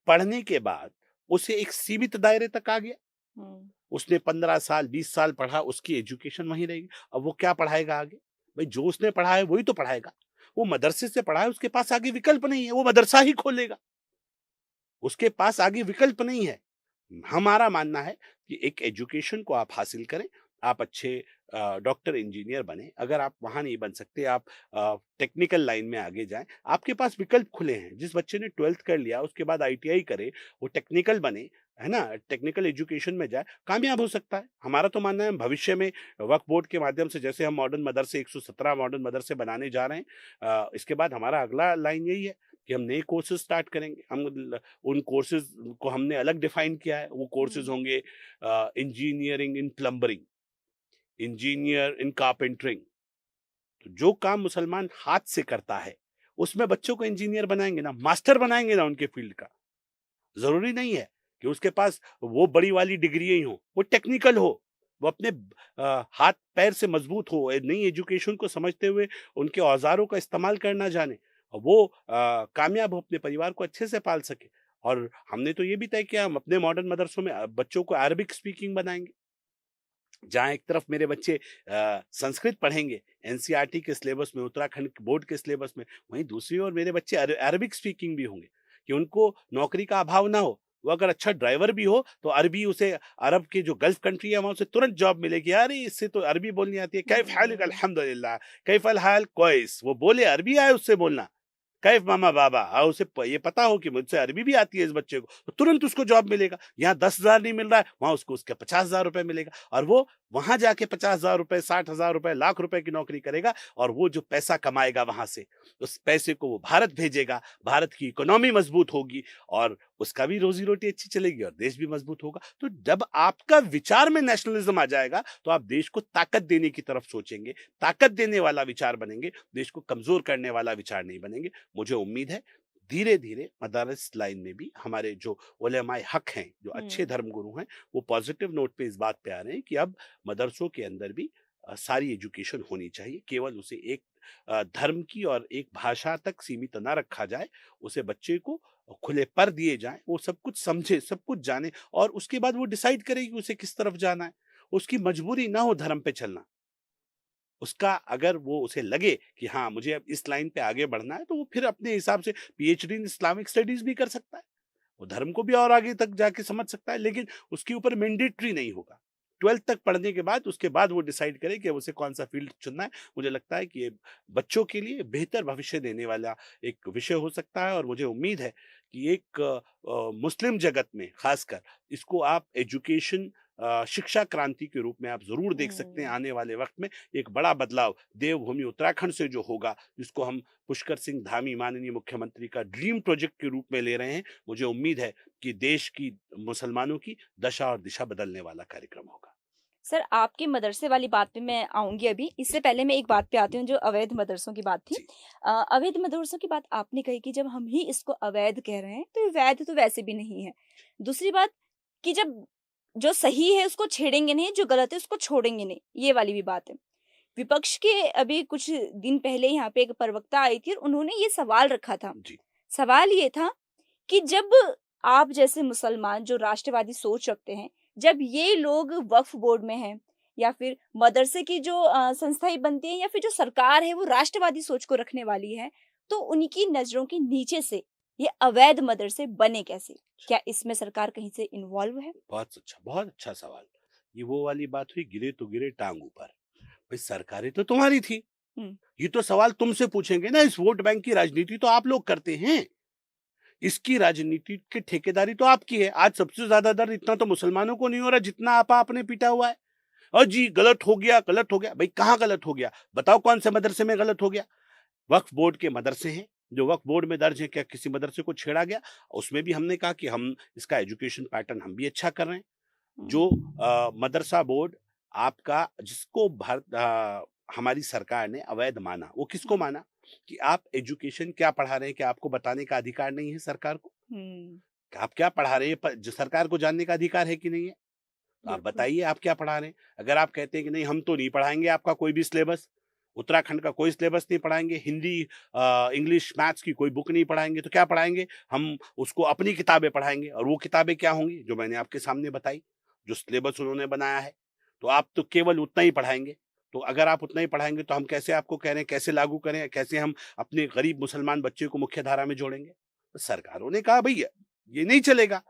पढ़ने के बाद उसे एक सीमित दायरे तक आ गया। उसने 15 साल 20 साल पढ़ा, उसकी एजुकेशन वहीं रहेगी। अब वो क्या पढ़ाएगा आगे? भाई जो उसने पढ़ा है वही तो पढ़ाएगा। वो मदरसे से पढ़ा है, उसके पास आगे विकल्प नहीं है, वो मदरसा ही खोलेगा, उसके पास आगे विकल्प नहीं है। हमारा मानना है कि एक एजुकेशन को आप हासिल करें, आप अच्छे डॉक्टर इंजीनियर बने। अगर आप वहां नहीं बन सकते, आप टेक्निकल लाइन में आगे जाएं, आपके पास विकल्प खुले हैं। जिस बच्चे ने 12th कर लिया उसके बाद आईटीआई करे, वो टेक्निकल बने, है ना, टेक्निकल एजुकेशन में जाए, कामयाब हो सकता है। हमारा तो मानना है हम भविष्य में वक्फ बोर्ड के माध्यम से, जैसे हम मॉडर्न मदरसे 117 मॉडर्न मदरसे बनाने जा रहे हैं, इसके बाद हमारा अगला लाइन यही है कि हम नए कोर्सेज स्टार्ट करेंगे। उन कोर्सेज को हमने अलग डिफाइन किया है। वो कोर्सेज होंगे engineering in plumbing, engineer in carpentering. तो जो काम मुसलमान हाथ से करता है उसमें बच्चों को इंजीनियर बनाएंगे ना, मास्टर बनाएंगे ना उनके फील्ड का। जरूरी नहीं है कि उसके पास वो बड़ी वाली डिग्री ही हो, वो टेक्निकल हो, वो अपने हाथ पैर से मजबूत हो, नई एजुकेशन को समझते हुए उनके औजारों का इस्तेमाल करना जाने, और वो कामयाब हो, अपने परिवार को अच्छे से पाल सके। और हमने तो ये भी तय किया, हम अपने मॉडर्न मदरसों में बच्चों को अरबिक स्पीकिंग बनाएंगे। जहाँ एक तरफ मेरे बच्चे संस्कृत पढ़ेंगे एनसीईआरटी के सिलेबस में, उत्तराखंड बोर्ड के सिलेबस में, वहीं दूसरी ओर मेरे बच्चे अरबिक स्पीकिंग भी होंगे, कि उनको नौकरी का अभाव ना हो। वो अगर अच्छा ड्राइवर भी हो तो अरबी उसे, अरब के जो गल्फ कंट्री है वहां उसे तुरंत जॉब मिलेगी। अरे इससे तो अरबी बोलनी आती है, कैफ हालिक अल्हम्दुलिल्लाह, कैफ अल हाल कोइस, वो बोले अरबी आए उससे बोलना, कैफ मामा बाबा, और उसे ये पता हो कि मुझसे अरबी भी आती है इस बच्चे को, तो तुरंत उसको जॉब मिलेगा। यहाँ 10,000 नहीं मिल रहा है, वहां उसको उसके 50,000 रुपए मिलेगा, और वो वहां जाके 50,000 रुपए, 60,000 रुपए, लाख रुपए की नौकरी करेगा, और वो जो पैसा कमाएगा वहां से, उस पैसे को वो भारत भेजेगा, भारत की इकोनॉमी मजबूत होगी, और उसका भी रोजी रोटी अच्छी चलेगी, और देश भी मजबूत होगा। तो जब आपका विचार में नेशनलिज्म आ जाएगा तो आप देश को ताकत देने की तरफ सोचेंगे, ताकत देने वाला विचार बनेंगे, देश को कमजोर करने वाला विचार नहीं बनेंगे। मुझे उम्मीद है धीरे धीरे मदारस लाइन में भी हमारे जो उलेमाए हक हैं, जो अच्छे धर्म गुरु हैं, वो पॉजिटिव नोट पे इस बात पे आ रहे हैं कि अब मदरसों के अंदर भी सारी एजुकेशन होनी चाहिए। केवल उसे एक धर्म की और एक भाषा तक सीमित ना रखा जाए, उसे बच्चे को खुले पर दिए जाएं, वो सब कुछ समझे, सब कुछ जाने, और उसके बाद वो डिसाइड करे कि उसे किस तरफ जाना है। उसकी मजबूरी ना हो धर्म पे चलना। उसका अगर वो उसे लगे कि हाँ मुझे अब इस लाइन पे आगे बढ़ना है, तो वो फिर अपने हिसाब से पीएचडी इन इस्लामिक स्टडीज भी कर सकता है। वो धर्म को भी और आगे तक जाके समझ सकता है, लेकिन उसके ऊपर मैंडेटरी नहीं होगा। 12th तक पढ़ने के बाद उसके बाद वो डिसाइड करे कि उसे कौन सा फील्ड चुनना है। मुझे लगता है कि ये बच्चों के लिए बेहतर भविष्य देने वाला एक विषय हो सकता है, और मुझे उम्मीद है कि एक मुस्लिम जगत में खासकर इसको आप एजुकेशन शिक्षा क्रांति के रूप में आप जरूर देख सकते हैं। आने वाले वक्त में एक बड़ा बदलाव देवभूमि उत्तराखंड से जो होगा, जिसको हम पुष्कर सिंह धामी माननीय मुख्यमंत्री का ड्रीम प्रोजेक्ट के रूप में ले रहे हैं, मुझे उम्मीद है कि देश की, मुसलमानों की दशा और दिशा बदलने वाला कार्यक्रम होगा। सर, आपके मदरसे वाली बात पे मैं आऊंगी अभी। इससे पहले मैं एक बात पे आती हूँ, जो अवैध मदरसों की बात थी। जी। अवैध मदरसों की बात आपने कही कि जब हम ही इसको अवैध कह रहे हैं तो ये वैध तो वैसे भी नहीं है। दूसरी बात कि जब जो सही है उसको छेड़ेंगे नहीं, जो गलत है उसको छोड़ेंगे नहीं, ये वाली भी बात है। विपक्ष के अभी कुछ दिन पहले यहाँ पे एक प्रवक्ता आई थी और उन्होंने ये सवाल रखा था। जी। सवाल ये था कि जब आप जैसे मुसलमान जो राष्ट्रवादी सोच रखते हैं, जब ये लोग वक्फ बोर्ड में हैं या फिर मदरसे की जो संस्थाएं बनती हैं या फिर जो सरकार है वो राष्ट्रवादी सोच को रखने वाली है, तो उनकी नजरों के नीचे से ये अवैध मदरसे बने कैसे? क्या इसमें सरकार कहीं से इन्वॉल्व है? बहुत अच्छा सवाल। ये वो वाली बात हुई, गिरे तो गिरे टांग ऊपर। भाई सरकारें तो तुम्हारी थी, हम्म। ये तो सवाल तुमसे पूछेंगे ना। इस वोट बैंक की राजनीति तो आप लोग करते हैं, इसकी राजनीति की ठेकेदारी तो आपकी है। आज सबसे ज्यादा दर्द इतना तो मुसलमानों को नहीं हो रहा जितना आपने पीटा हुआ है। और जी गलत हो गया, गलत हो गया, भाई कहाँ गलत हो गया? बताओ कौन से मदरसे में गलत हो गया? वक्फ बोर्ड के मदरसे हैं जो वक्फ बोर्ड में दर्ज है, क्या किसी मदरसे को छेड़ा गया? उसमें भी हमने कहा कि हम इसका एजुकेशन पैटर्न हम भी अच्छा कर रहे हैं। जो मदरसा बोर्ड आपका, जिसको हमारी सरकार ने अवैध माना, वो किसको माना? कि आप एजुकेशन क्या पढ़ा रहे हैं, क्या आपको बताने का अधिकार नहीं है सरकार को? हम्म। कि आप क्या पढ़ा रहे हैं, जो सरकार को जानने का अधिकार है कि नहीं है? तो आप बिल्कुल। बताइए आप क्या पढ़ा रहे हैं। अगर आप कहते हैं कि नहीं हम तो नहीं पढ़ाएंगे आपका कोई भी सिलेबस, उत्तराखंड का कोई सिलेबस नहीं पढ़ाएंगे, हिंदी इंग्लिश मैथ्स की कोई बुक नहीं पढ़ाएंगे, तो क्या पढ़ाएंगे? हम उसको अपनी किताबें पढ़ाएंगे। और वो किताबें क्या होंगी? जो मैंने आपके सामने बताई, जो सिलेबस उन्होंने बनाया है। तो आप तो केवल उतना ही पढ़ाएंगे। तो अगर आप उतना ही पढ़ाएंगे तो हम कैसे आपको कह रहे हैं कैसे लागू करें, कैसे हम अपने गरीब मुसलमान बच्चे को मुख्य धारा में जोड़ेंगे? तो सरकारों ने कहा भैया ये नहीं चलेगा,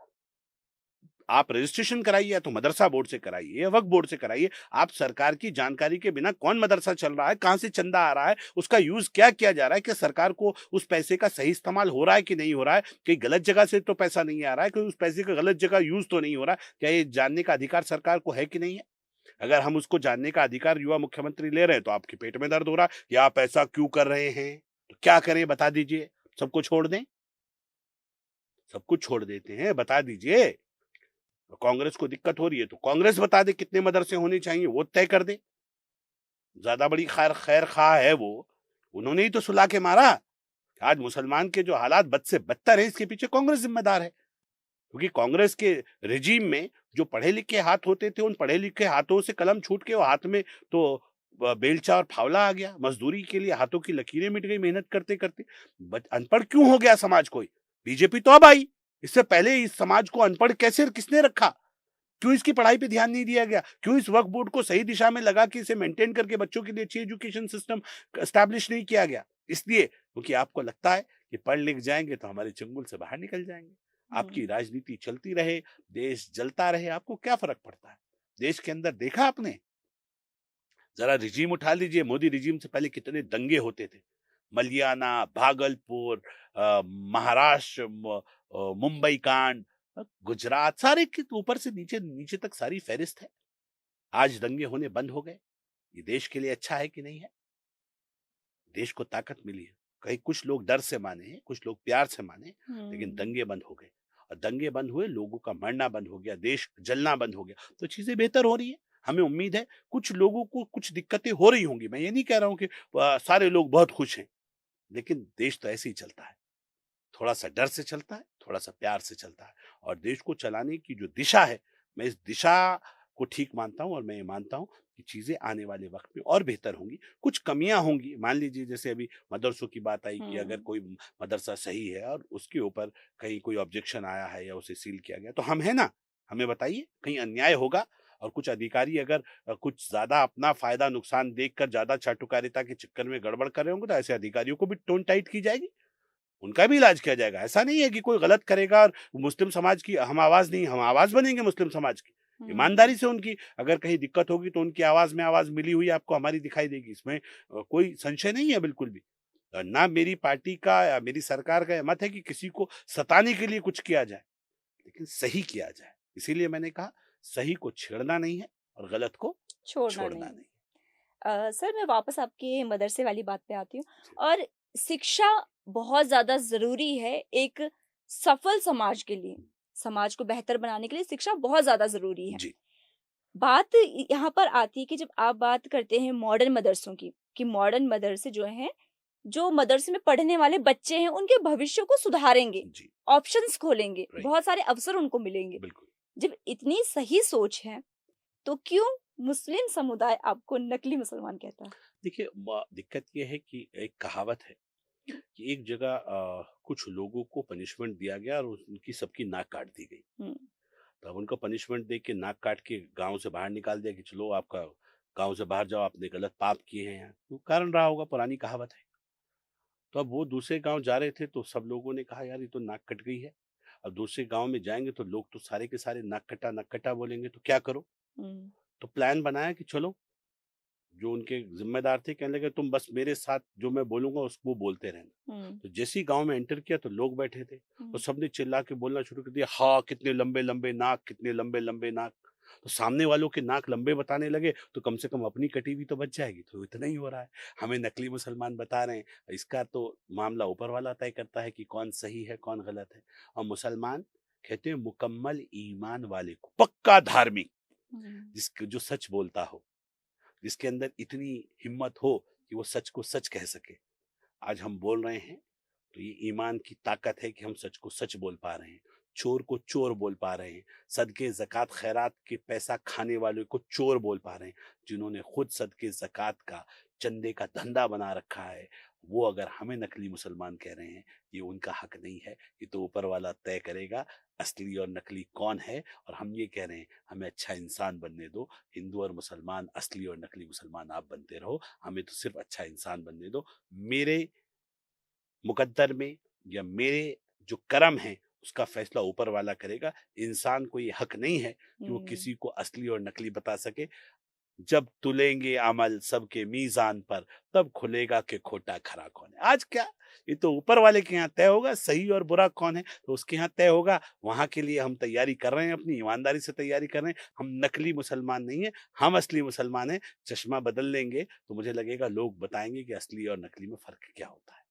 आप रजिस्ट्रेशन कराइए, या तो मदरसा बोर्ड से कराइए या वक्फ बोर्ड से कराइए। आप सरकार की जानकारी के बिना कौन मदरसा चल रहा है, कहाँ से चंदा आ रहा है, उसका यूज क्या किया जा रहा है, कि सरकार को उस पैसे का सही इस्तेमाल हो रहा है कि नहीं हो रहा है, कहीं गलत जगह से तो पैसा नहीं आ रहा है, कि उस पैसे का गलत जगह यूज तो नहीं हो रहा है, क्या ये जानने का अधिकार सरकार को है कि नहीं है? अगर हम उसको जानने का अधिकार युवा मुख्यमंत्री ले रहे हैं तो आपके पेट में दर्द हो रहा है कि आप ऐसा क्यों कर रहे हैं, तो क्या करें बता दीजिए। सबको छोड़ दें? सब कुछ छोड़ देते हैं, बता दीजिए। कांग्रेस को दिक्कत हो रही है तो कांग्रेस बता दे कितने मदरसे होने चाहिए, वो तय कर दे। ज्यादा बड़ी खैर खैर खा है वो, उन्होंने ही तो सुला के मारा। आज मुसलमान के जो हालात बद से बदतर है, इसके पीछे कांग्रेस जिम्मेदार है। क्योंकि कांग्रेस के रिजीम में जो पढ़े लिखे हाथ होते थे, उन पढ़े लिखे हाथों से कलम छूट के वो हाथ में तो बेलचा और फावला आ गया। मजदूरी के लिए हाथों की लकीरें मिट गई मेहनत करते करते। अनपढ़ क्यों हो गया समाज कोई? बीजेपी तो अब आई, इससे पहले इस समाज को अनपढ़ कैसे किसने रखा? क्यों इसकी पढ़ाई पे ध्यान नहीं दिया गया? क्यों इस वक्फ बोर्ड को सही दिशा में लगा के इसे मेंटेन करके बच्चों के लिए अच्छी एजुकेशन सिस्टम एस्टैब्लिश नहीं किया गया? इसलिए क्योंकि आपको लगता है कि पढ़ लिख जाएंगे तो हमारे चंगुल से बाहर निकल जाएंगे। आपकी राजनीति चलती रहे, देश जलता रहे, आपको क्या फर्क पड़ता है? देश के अंदर देखा आपने? जरा रिजीम उठा लीजिए, मोदी रिजीम से पहले कितने दंगे होते थे। मलियाना, भागलपुर, महाराष्ट्र, मुंबई कांड, गुजरात, सारे के ऊपर से नीचे नीचे तक सारी फहरिस्त है। आज दंगे होने बंद हो गए। ये देश के लिए अच्छा है कि नहीं है? देश को ताकत मिली है। कहीं कुछ लोग डर से माने, कुछ लोग प्यार से माने, लेकिन दंगे बंद हो गए। और दंगे बंद हुए, लोगों का मरना बंद हो गया, देश जलना बंद हो गया, तो चीजें बेहतर हो रही है। हमें उम्मीद है कुछ लोगों को कुछ दिक्कतें हो रही होंगी, मैं ये नहीं कह रहा हूं कि सारे लोग बहुत खुश हैं, लेकिन देश तो ऐसे ही चलता है। थोड़ा सा डर से चलता है, थोड़ा सा प्यार से चलता है। और देश को चलाने की जो दिशा है, मैं इस दिशा को ठीक मानता हूं। और मैं ये मानता हूं कि चीजें आने वाले वक्त में और बेहतर होंगी। कुछ कमियां होंगी, मान लीजिए जैसे अभी मदरसों की बात आई कि अगर कोई मदरसा सही है और उसके ऊपर कहीं कोई ऑब्जेक्शन आया है या उसे सील किया गया, तो हम है ना, हमें बताइए कहीं अन्याय होगा। और कुछ अधिकारी अगर कुछ ज्यादा अपना फायदा नुकसान देखकर ज्यादा चाटुकारिता के चक्कर में गड़बड़ कर रहे होंगे, तो ऐसे अधिकारियों को भी टोन टाइट की जाएगी, उनका भी इलाज किया जाएगा। ऐसा नहीं है कि कोई गलत करेगा और मुस्लिम समाज की हम आवाज नहीं, हम आवाज बनेंगे मुस्लिम समाज की। ईमानदारी से उनकी अगर कहीं दिक्कत होगी तो उनकी आवाज में आवाज मिली हुई आपको हमारी दिखाई देगी, इसमें कोई संशय नहीं है बिल्कुल भी। ना मेरी पार्टी का या मेरी सरकार का मत है कि किसी को सताने के लिए कुछ किया जाए, लेकिन सही किया जाए। इसीलिए मैंने कहा सही को छेड़ना नहीं है और गलत को छोड़ना छोड़ना नहीं। नहीं। सर, मैं वापस आपके मदरसे वाली बात पे आती हूँ। और शिक्षा बहुत ज़्यादा ज़रूरी है एक सफल समाज के लिए। समाज को बेहतर बनाने के लिए शिक्षा बहुत ज़्यादा ज़रूरी है। जी बात यहाँ पर आती है कि जब आप बात करते हैं मॉडर्न मदरसों की, कि मॉडर्न मदरसे जो हैं, जो मदरसे में पढ़ने वाले बच्चे हैं, उनके भविष्य को सुधारेंगे, जी ऑप्शंस खोलेंगे, राइट, बहुत सारे अवसर उनको मिलेंगे। बिल्कुल। जब इतनी सही सोच है, तो क्यों मुस्लिम समुदाय आपको नकली मुसलमान कहता है? देखिए दिक्कत ये है कि एक कहावत है कि एक जगह कुछ लोगों को पनिशमेंट दिया गया और उनकी सबकी नाक काट दी गई। हुँ, तो अब उनको पनिशमेंट दे के नाक काट के गांव से बाहर निकाल दिया कि चलो आपका गांव से बाहर जाओ, आपने गलत पाप किए हैं। तो कारण रहा होगा, पुरानी कहावत है। तो अब वो दूसरे गांव जा रहे थे तो सब लोगों ने कहा यार ये तो नाक कट गई है। अब दूसरे गांव में जाएंगे तो लोग तो सारे के सारे नाक कटा बोलेंगे, तो क्या करो? हुँ, तो प्लान बनाया कि चलो, जो उनके जिम्मेदार थे कहने लगे तुम बस मेरे साथ जो मैं बोलूंगा उसको बोलते रहना। हुँ, तो जैसे ही गांव में एंटर किया तो लोग बैठे थे, तो हुँ, सबने चिल्ला के बोलना शुरू कर दिया, हाँ कितने लंबे लंबे नाक, कितने लंबे लंबे नाक। तो सामने वालों के नाक लंबे बताने लगे तो कम से कम अपनी कटी हुई तो बच जाएगी। तो इतना ही हो रहा है, हमें नकली मुसलमान बता रहे हैं। इसका तो मामला ऊपर वाला तय करता है कि कौन सही है कौन गलत है। और मुसलमान कहते हैं मुकम्मल ईमान वाले को, पक्का धार्मिक, हुँ, जिसको जो सच बोलता हो, जिसके अंदर इतनी हिम्मत हो कि वो सच को सच कह सके। आज हम बोल रहे हैं तो ये ईमान की ताकत है कि हम सच को सच बोल पा रहे हैं, चोर को चोर बोल पा रहे हैं, सदके ज़कात खैरात के पैसा खाने वाले को चोर बोल पा रहे हैं। जिन्होंने खुद सदके ज़कात का चंदे का धंधा बना रखा है, वो अगर हमें नकली मुसलमान कह रहे हैं, ये उनका हक नहीं है। ये तो ऊपर वाला तय करेगा असली और नकली कौन है। और हम ये कह रहे हैं हमें अच्छा इंसान बनने दो। हिंदू और मुसलमान, असली और नकली मुसलमान आप बनते रहो, हमें तो सिर्फ अच्छा इंसान बनने दो। मेरे मुकद्दर में या मेरे जो कर्म है उसका फैसला ऊपर वाला करेगा। इंसान को ये हक नहीं है कि वो हुँ, किसी को असली और नकली बता सके। जब तुलेंगे अमल सबके मीजान पर, तब खुलेगा कि खोटा खरा कौन है। आज क्या, ये तो ऊपर वाले के यहाँ तय होगा सही और बुरा कौन है, तो उसके यहाँ तय होगा। वहां के लिए हम तैयारी कर रहे हैं, अपनी ईमानदारी से तैयारी कर रहे हैं। हम नकली मुसलमान नहीं है, हम असली मुसलमान हैं। चश्मा बदल लेंगे तो मुझे लगेगा लोग बताएंगे कि असली और नकली में फर्क क्या होता है।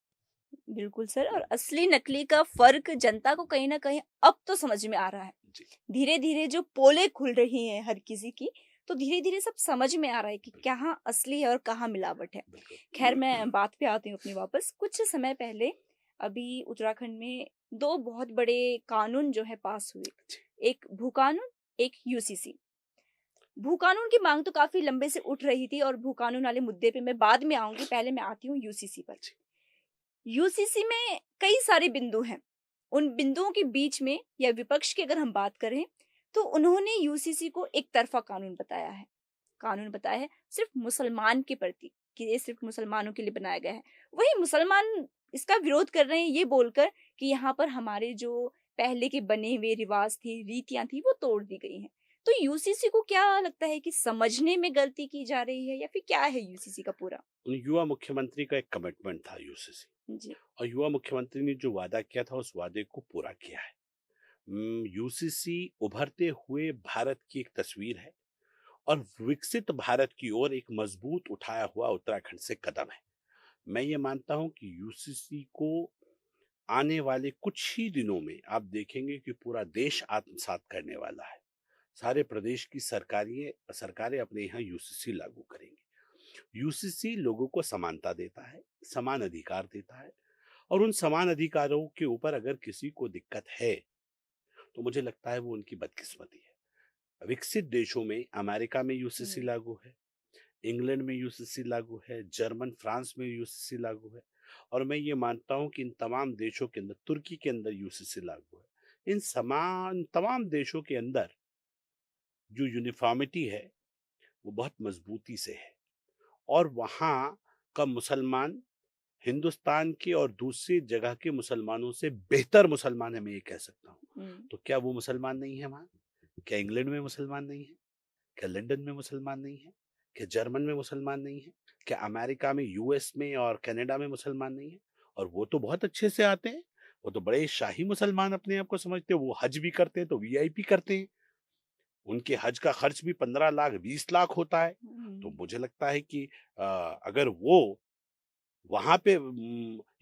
बिल्कुल सर, और असली नकली का फ़र्क जनता को कहीं न कहीं अब तो समझ में आ रहा है। जी, धीरे-धीरे जो पोलें खुल रही हैं हर किसी की, तो धीरे-धीरे सब समझ में आ रहा है कि बिल्कुल, कहाँ असली है और कहाँ मिलावट है। बिल्कुल। ख़ैर मैं बात पे आती हूँ अपनी वापस। कुछ समय पहले अभी उत्तराखंड में 2 बहुत बड़े कानून जो है पास हुए। जी, एक भू कानून, एक यूसीसी। भू कानून की माँग तो काफ़ी लंबे से उठ रही थी और भू कानून वाले मुद्दे पे मैं बाद में आऊँगी, पहले मैं आती हूँ यूसीसी पर। जी, यूसीसी में कई सारे बिंदु हैं। उन बिंदुओं के बीच में या विपक्ष की अगर हम बात करें, तो उन्होंने यूसीसी को एक तरफ़ा कानून बताया है। कानून बताया है सिर्फ़ मुसलमान के प्रति, कि ये सिर्फ़ मुसलमानों के लिए बनाया गया है। वहीं मुसलमान इसका विरोध कर रहे हैं ये बोलकर कि यहाँ पर हमारे जो पहले के बने हुए रिवाज़ थे, रीतियाँ थी, वो तोड़ दी गई हैं। तो यूसीसी को क्या लगता है कि समझने में गलती की जा रही है या फिर क्या है यूसीसी का पूरा? उन युवा मुख्यमंत्री का एक कमिटमेंट था यूसीसी, जी। और युवा मुख्यमंत्री ने जो वादा किया था उस वादे को पूरा किया है। यूसीसी उभरते हुए भारत की एक तस्वीर है और विकसित भारत की ओर एक मजबूत उठाया हुआ उत्तराखंड से कदम है। मैं ये मानता हूं कि यूसीसी को आने वाले कुछ ही दिनों में आप देखेंगे कि पूरा देश आत्मसात करने वाला है। सारे प्रदेश की सरकारें सरकारें अपने यहाँ यूसीसी लागू करेंगी। यूसीसी लोगों को समानता देता है, समान अधिकार देता है, और उन समान अधिकारों के ऊपर अगर किसी को दिक्कत है तो मुझे लगता है वो उनकी बदकिस्मती है। विकसित देशों में अमेरिका में यूसीसी हुँ। लागू है, इंग्लैंड में यूसीसी लागू है, जर्मन फ्रांस में यूसीसी लागू है, और मैं ये मानता हूँ कि इन तमाम देशों के अंदर, तुर्की के अंदर यूसीसी लागू है। इन समान तमाम देशों के अंदर जो यूनिफॉर्मिटी है वो बहुत मजबूती से है, और वहाँ का मुसलमान हिंदुस्तान के और दूसरी जगह के मुसलमानों से बेहतर मुसलमान है, मैं ये कह सकता हूँ। हुँ। तो क्या वो मुसलमान नहीं है वहाँ? क्या इंग्लैंड में मुसलमान नहीं है? क्या लंदन में मुसलमान नहीं है? क्या जर्मन में मुसलमान नहीं है? क्या अमेरिका में, यूएस में और कनाडा में मुसलमान नहीं है? और वो तो बहुत अच्छे से आते हैं। वो तो बड़े शाही मुसलमान अपने आप को समझते हैं। वो हज भी करते हैं तो वीआईपी करते हैं। उनके हज का खर्च भी 15 लाख 20 लाख होता है। तो हुँ। मुझे लगता है कि अगर वो वहाँ पे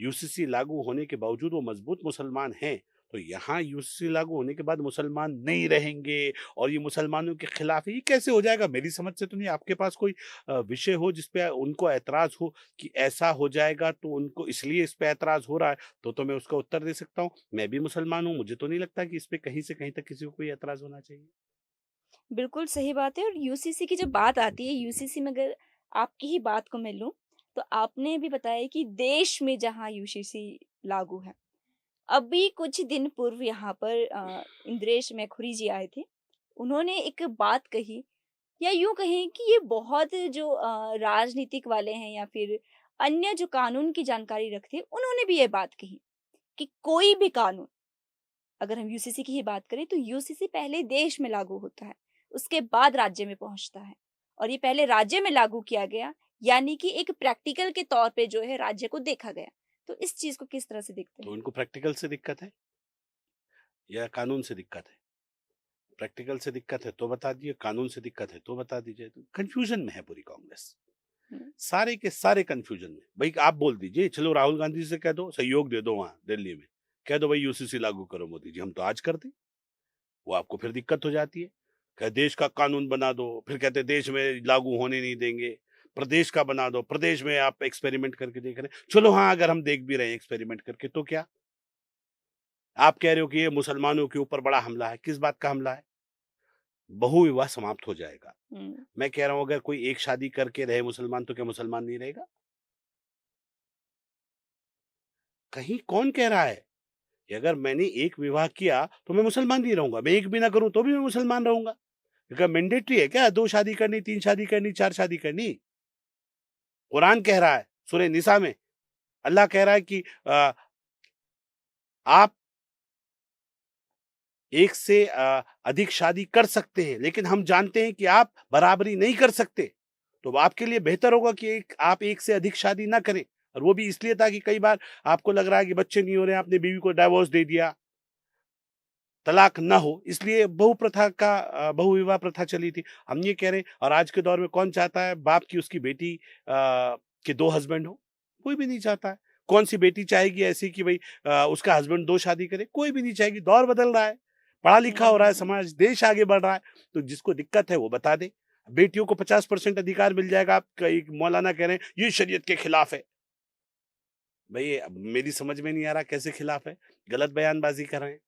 यूसीसी लागू होने के बावजूद वो मजबूत मुसलमान हैं, तो यहाँ यूसीसी लागू होने के बाद मुसलमान नहीं रहेंगे और ये मुसलमानों के खिलाफ है, ये कैसे हो जाएगा? मेरी समझ से तो नहीं। आपके पास कोई विषय हो जिस पे उनको ऐतराज़ हो कि ऐसा हो जाएगा तो उनको इसलिए इस पे ऐतराज़ हो रहा है, तो मैं उसका उत्तर दे सकता हूँ। मैं भी मुसलमान हूँ, मुझे तो नहीं लगता कि इस पे कहीं से कहीं तक किसी को कोई ऐतराज़ होना चाहिए। बिल्कुल सही बात है, और यूसीसी की जब बात आती है, यूसीसी में अगर आपकी ही बात को मैं लूँ, तो आपने भी बताया कि देश में जहाँ यूसीसी लागू है। अभी कुछ दिन पूर्व यहाँ पर इंद्रेश मैखुरी जी आए थे। उन्होंने एक बात कही, या यूँ कहें कि ये बहुत जो राजनीतिक वाले हैं या फिर अन्य जो कानून की जानकारी रखते हैं, उन्होंने भी ये बात कही कि कोई भी कानून, अगर हम यूसीसी की ही बात करें, तो यूसीसी पहले देश में लागू होता है, उसके बाद राज्य में पहुँचता है। और ये पहले राज्य में लागू किया गया, यानी कि एक प्रैक्टिकल के तौर पे जो है राज्य को देखा गया। तो इस चीज़ को किस तरह से देखते तो हैं? उनको प्रैक्टिकल से दिक्कत है या कानून से दिक्कत है? प्रैक्टिकल से दिक्कत है तो बता दिए, कानून से दिक्कत है तो बता दीजिए। तो कंफ्यूजन में है पूरी कांग्रेस, हुँ। सारे के सारे कंफ्यूजन में। भाई आप बोल दीजिए, चलो राहुल गांधी से कह दो, सहयोग दे दो, वहां दिल्ली में कह दो भाई यूसीसी लागू करो मोदी जी, हम तो आज कर दें। वो आपको फिर दिक्कत हो जाती है। कह देश का कानून बना दो, फिर कहते देश में लागू होने नहीं देंगे। प्रदेश का बना दो, प्रदेश में आप एक्सपेरिमेंट करके देख रहे हैं। चलो हाँ, अगर हम देख भी रहे हैं एक्सपेरिमेंट करके, तो क्या आप कह रहे हो कि ये मुसलमानों के ऊपर बड़ा हमला है? किस बात का हमला है? बहु विवाह समाप्त हो जाएगा। हुँ। मैं कह रहा हूँ अगर कोई एक शादी करके रहे मुसलमान, तो क्या मुसलमान नहीं रहेगा? कहीं कौन कह रहा है कि अगर मैंने एक विवाह किया तो मैं मुसलमान नहीं रहूंगा, मैं एक भी ना करूं तो भी मैं मुसलमान रहूंगा? क्या मैंडेटरी है क्या 2 शादी करनी, 3 शादी करनी, 4 शादी करनी? कुरान कह रहा है सूरह निसा में, अल्लाह कह रहा है कि आप एक से अधिक शादी कर सकते हैं, लेकिन हम जानते हैं कि आप बराबरी नहीं कर सकते। तो आपके लिए बेहतर होगा कि आप एक से अधिक शादी ना करें, और वो भी इसलिए था कि कई बार आपको लग रहा है कि बच्चे नहीं हो रहे हैं, आपने बीवी को डाइवोर्स दे दिया, तलाक ना हो, इसलिए बहु विवाह प्रथा चली थी। हम ये कह रहे हैं, और आज के दौर में कौन चाहता है बाप की उसकी बेटी के 2 हस्बैंड हो? कोई भी नहीं चाहता है। कौन सी बेटी चाहेगी ऐसी कि भाई उसका हस्बैंड 2 शादी करे? कोई भी नहीं चाहेगी। दौर बदल रहा है, पढ़ा लिखा हो रहा है हम्म। समाज, देश आगे बढ़ रहा है। तो जिसको दिक्कत है वो बता दे। बेटियों को 50% अधिकार मिल जाएगा। आप कई मौलाना कह रहे हैं ये शरीयत के खिलाफ है। भाई अब मेरी समझ में नहीं आ रहा कैसे खिलाफ है? गलत बयानबाजी कर रहे हैं।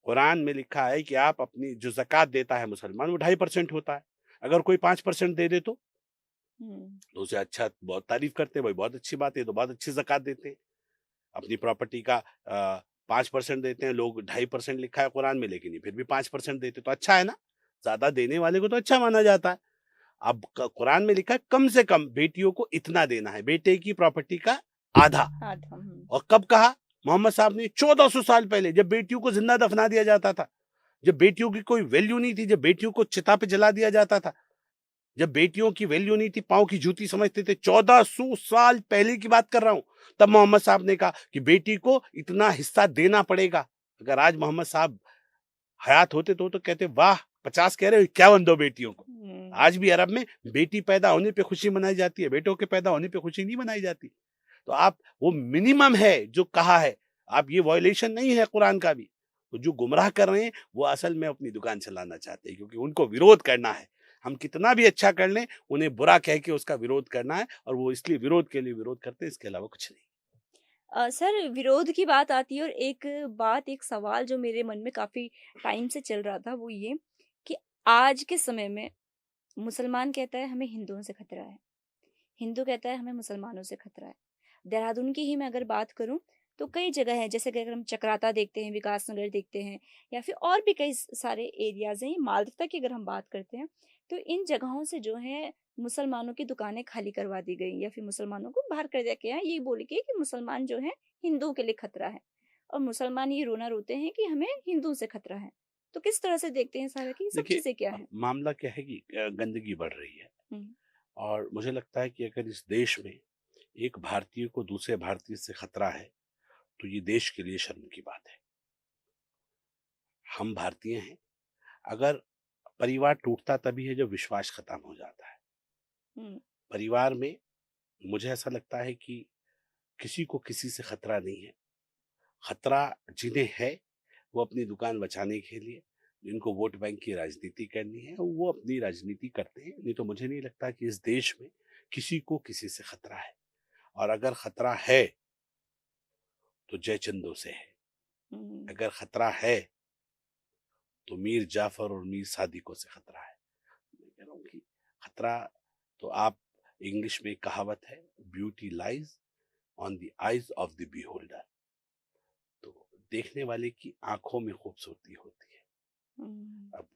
कुरान में लिखा है कि आप अपनी जो ज़कात देता है मुसलमान वो 2.5% होता है। अगर कोई 5% दे दे हम्म। तो उसे अच्छा बहुत तारीफ करते हैं, भाई बहुत अच्छी बात है, ये तो बहुत अच्छी ज़कात देते हैं। अपनी प्रॉपर्टी का 5% देते हैं लोग, 2.5% लिखा है कुरान में, लेकिन ये फिर भी 5% देते तो अच्छा है ना। ज्यादा देने वाले को तो अच्छा माना जाता है। अब कुरान में लिखा है कम से कम बेटियों को इतना देना है, बेटे की प्रॉपर्टी का आधा। आधा। और कब कहा? मोहम्मद साहब ने 1400 साल पहले, जब बेटियों को जिंदा दफना दिया जाता था, जब बेटियों की कोई वैल्यू नहीं थी, जब बेटियों को चिता पे जला दिया जाता था, जब बेटियों की वैल्यू नहीं थी, पांव की जूती समझते थे, 1400 साल पहले की बात कर रहा हूं। तब मोहम्मद साहब ने कहा कि बेटी को इतना हिस्सा देना पड़ेगा। अगर आज मोहम्मद साहब हयात होते तो कहते वाह, 50 कह रहे हो, 51 दो बेटियों को। आज भी अरब में बेटी पैदा होने पे खुशी मनाई जाती है, बेटों के पैदा होने पे खुशी नहीं मनाई जाती। तो आप वो मिनिमम है जो कहा है, आप ये वायलेशन नहीं है कुरान का भी। तो जो गुमराह कर रहे हैं वो असल में अपनी दुकान चलाना चाहते हैं, क्योंकि उनको विरोध करना है। हम कितना भी अच्छा कर लें, उन्हें बुरा कह के उसका विरोध करना है, और वो इसलिए विरोध के लिए विरोध करते हैं, इसके अलावा कुछ नहीं। सर, विरोध की बात आती है और एक सवाल जो मेरे मन में काफ़ी टाइम से चल रहा था वो ये कि आज के समय में मुसलमान कहता है हमें हिंदुओं से खतरा है, हिंदू कहता है हमें मुसलमानों से खतरा है। देहरादून की ही मैं अगर बात करूं तो कई जगह है, जैसे कि अगर हम चक्राता देखते हैं, विकास नगर देखते हैं, या फिर और भी कई सारे एरियाज हैं, मालदह की अगर हम बात करते हैं, तो इन जगहों से जो है मुसलमानों की दुकानें खाली करवा दी गई या फिर मुसलमानों को बाहर कर दिया गया, ये बोल के कि मुसलमान जो है हिंदुओं के लिए खतरा है, और मुसलमान ये रोना रोते हैं कि हमें हिंदू से खतरा है। तो किस तरह से देखते हैं सारा कि ये सब देखिए, चीजें क्या है? मामला क्या है कि गंदगी बढ़ रही है, हम्म। और मुझे लगता है कि अगर इस देश में एक भारतीय को दूसरे भारतीय से खतरा है तो ये देश के लिए शर्म की बात है। हम भारतीय हैं। अगर परिवार टूटता तभी है जब विश्वास खत्म हो जाता है। हम्म। परिवार में मुझे ऐसा लगता है कि किसी को किसी से खतरा नहीं है। खतरा जिन्हें है वो अपनी दुकान बचाने के लिए, जिनको वोट बैंक की राजनीति करनी है, वो अपनी राजनीति करते हैं। नहीं तो मुझे नहीं लगता कि इस देश में किसी को किसी से खतरा है। और अगर खतरा है तो जय चंदो से है। हम्म। अगर खतरा है तो मीर जाफर और मीर सादिकों से खतरा है। मैं कह रहा हूँ कि खतरा तो आप, इंग्लिश में एक कहावत है, beauty lies on the eyes of the beholder. तो देखने वाले की आंखों में खूबसूरती होती है। हम्म। अब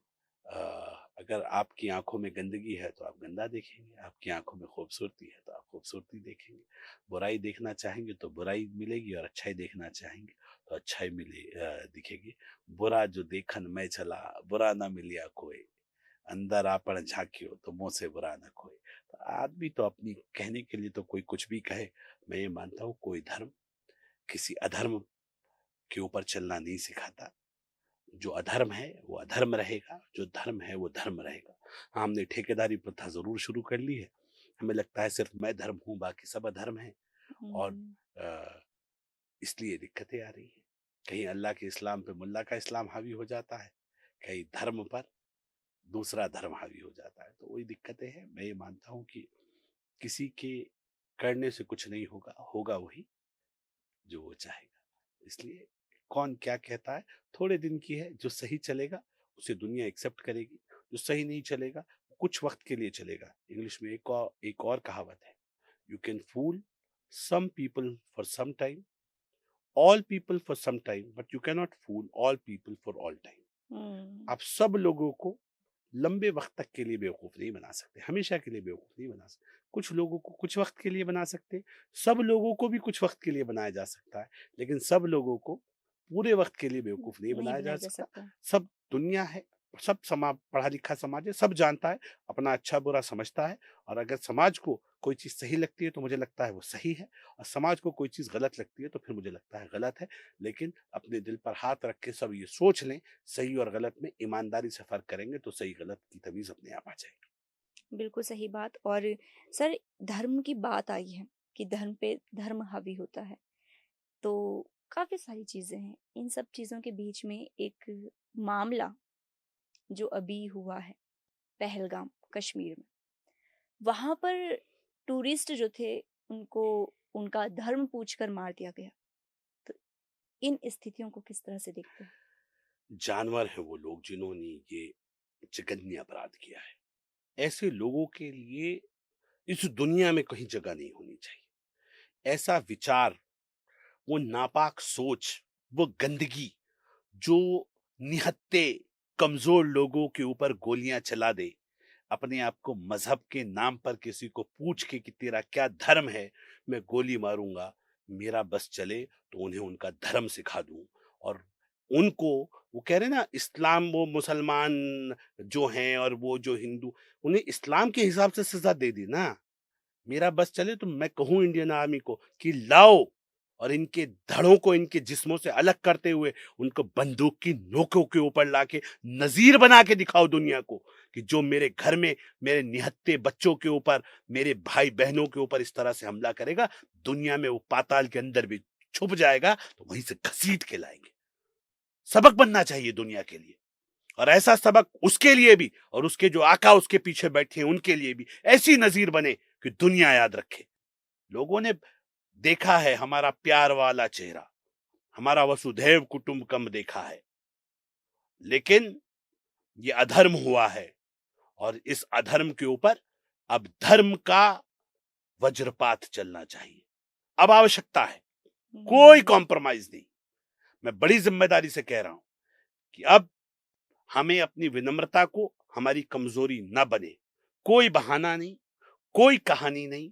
अगर आपकी आंखों में गंदगी है तो आप गंदा देखेंगे, आपकी आंखों में खूबसूरती है तो आप खूबसूरती देखेंगे। बुराई देखना चाहेंगे तो बुराई मिलेगी, और अच्छाई देखना चाहेंगे तो अच्छाई दिखेगी। बुरा जो देखन मैं चला, बुरा ना मिलिया कोई, अंदर आपन झांकियो तो मुंह से बुरा न कोई। तो आदमी तो अपनी कहने के लिए तो कोई कुछ भी कहे। मैं ये मानता हूँ कोई धर्म किसी अधर्म के ऊपर चलना नहीं सिखाता। जो अधर्म है वो अधर्म रहेगा, जो धर्म है वो धर्म रहेगा। हाँ, हमने ठेकेदारी प्रथा जरूर शुरू कर ली है। हमें लगता है सिर्फ मैं धर्म हूँ, बाकी सब अधर्म है। और हम्म। अ, इसलिए दिक्कतें आ रही हैं। कहीं अल्लाह के इस्लाम पे मुल्ला का इस्लाम हावी हो जाता है, कहीं धर्म पर दूसरा धर्म हावी हो जाता है। तो वही दिक्कतें हैं। मैं ये मानता हूँ कि किसी के करने से कुछ नहीं होगा, होगा वही जो वो चाहेगा। इसलिए कौन क्या कहता है, थोड़े दिन की है। जो सही चलेगा उसे दुनिया एक्सेप्ट करेगी, जो सही नहीं चलेगा कुछ वक्त के लिए चलेगा। इंग्लिश में एक और कहावत है, you can fool some people for some time, all people for some time, but you can not fool all people for all time. Hmm. आप सब लोगों को लंबे वक्त तक के लिए बेवकूफ नहीं बना सकते, हमेशा के लिए बेवकूफ नहीं बना सकते। कुछ लोगों को कुछ वक्त के लिए बना सकते, सब लोगों को भी कुछ वक्त के लिए बनाया जा सकता है, लेकिन सब लोगों को पूरे वक्त के लिए बेवकूफ नहीं नहीं बनाया जा बनाया जा सकता। सकता। सब दुनिया है, सब समाज पढ़ा लिखा समाज है, सब जानता है, अपना अच्छा बुरा समझता है। और अगर समाज को कोई चीज सही लगती है तो मुझे लगता है वो सही है, और समाज को कोई चीज गलत लगती है तो फिर मुझे लगता है गलत है। लेकिन अपने दिल पर हाथ रख के सब ये सोच लें, सही और गलत में ईमानदारी से फर्क करेंगे तो सही गलत की तमीज अपने आप आ जाएगी। बिल्कुल सही बात। और सर, धर्म की बात आई है कि धर्म पे धर्म हावी होता है, तो काफ़ी सारी चीज़ें हैं। इन सब चीज़ों के बीच में एक मामला जो अभी हुआ है पहलगाम, कश्मीर में। वहाँ पर टूरिस्ट जो थे उनको उनका धर्म पूछकर मार दिया गया। तो इन स्थितियों को किस तरह से देखते हैं? जानवर हैं वो लोग जिन्होंने ये जघन्य अपराध किया है। ऐसे लोगों के लिए इस दुनिया में कहीं जगह नहीं होनी चाहिए। ऐसा विचार, वो नापाक सोच, वो गंदगी जो निहत्थे कमजोर लोगों के ऊपर गोलियां चला दे, अपने आप को मजहब के नाम पर किसी को पूछ के कि तेरा क्या धर्म है, मैं गोली मारूंगा, मेरा बस चले तो उन्हें उनका धर्म सिखा दूं। और उनको, वो कह रहे ना इस्लाम, वो मुसलमान जो हैं और वो जो हिंदू, उन्हें इस्लाम के हिसाब से सजा दे दी ना। मेरा बस चले तो मैं कहूं इंडियन आर्मी को कि लाओ, और इनके धड़ों को इनके जिस्मों से अलग करते हुए उनको बंदूक की नोकों के ऊपर लाके नजीर बना के दिखाओ दुनिया को कि जो मेरे घर में मेरे निहत्थे बच्चों के ऊपर, मेरे भाई बहनों के ऊपर इस तरह से हमला करेगा, दुनिया में वो पाताल के अंदर भी छुप जाएगा तो वहीं से घसीट के लाएंगे। सबक बनना चाहिए दुनिया के लिए, और ऐसा सबक उसके लिए भी और उसके जो आका उसके पीछे बैठे हैं उनके लिए भी ऐसी नजीर बने कि दुनिया याद रखे। लोगों ने देखा है हमारा प्यार वाला चेहरा, हमारा वसुधैव कुटुंबकम देखा है, लेकिन ये अधर्म हुआ है और इस अधर्म के ऊपर अब धर्म का वज्रपात चलना चाहिए। अब आवश्यकता है, कोई कॉम्प्रोमाइज नहीं। मैं बड़ी जिम्मेदारी से कह रहा हूं कि अब हमें अपनी विनम्रता को हमारी कमजोरी न बने। कोई बहाना नहीं, कोई कहानी नहीं।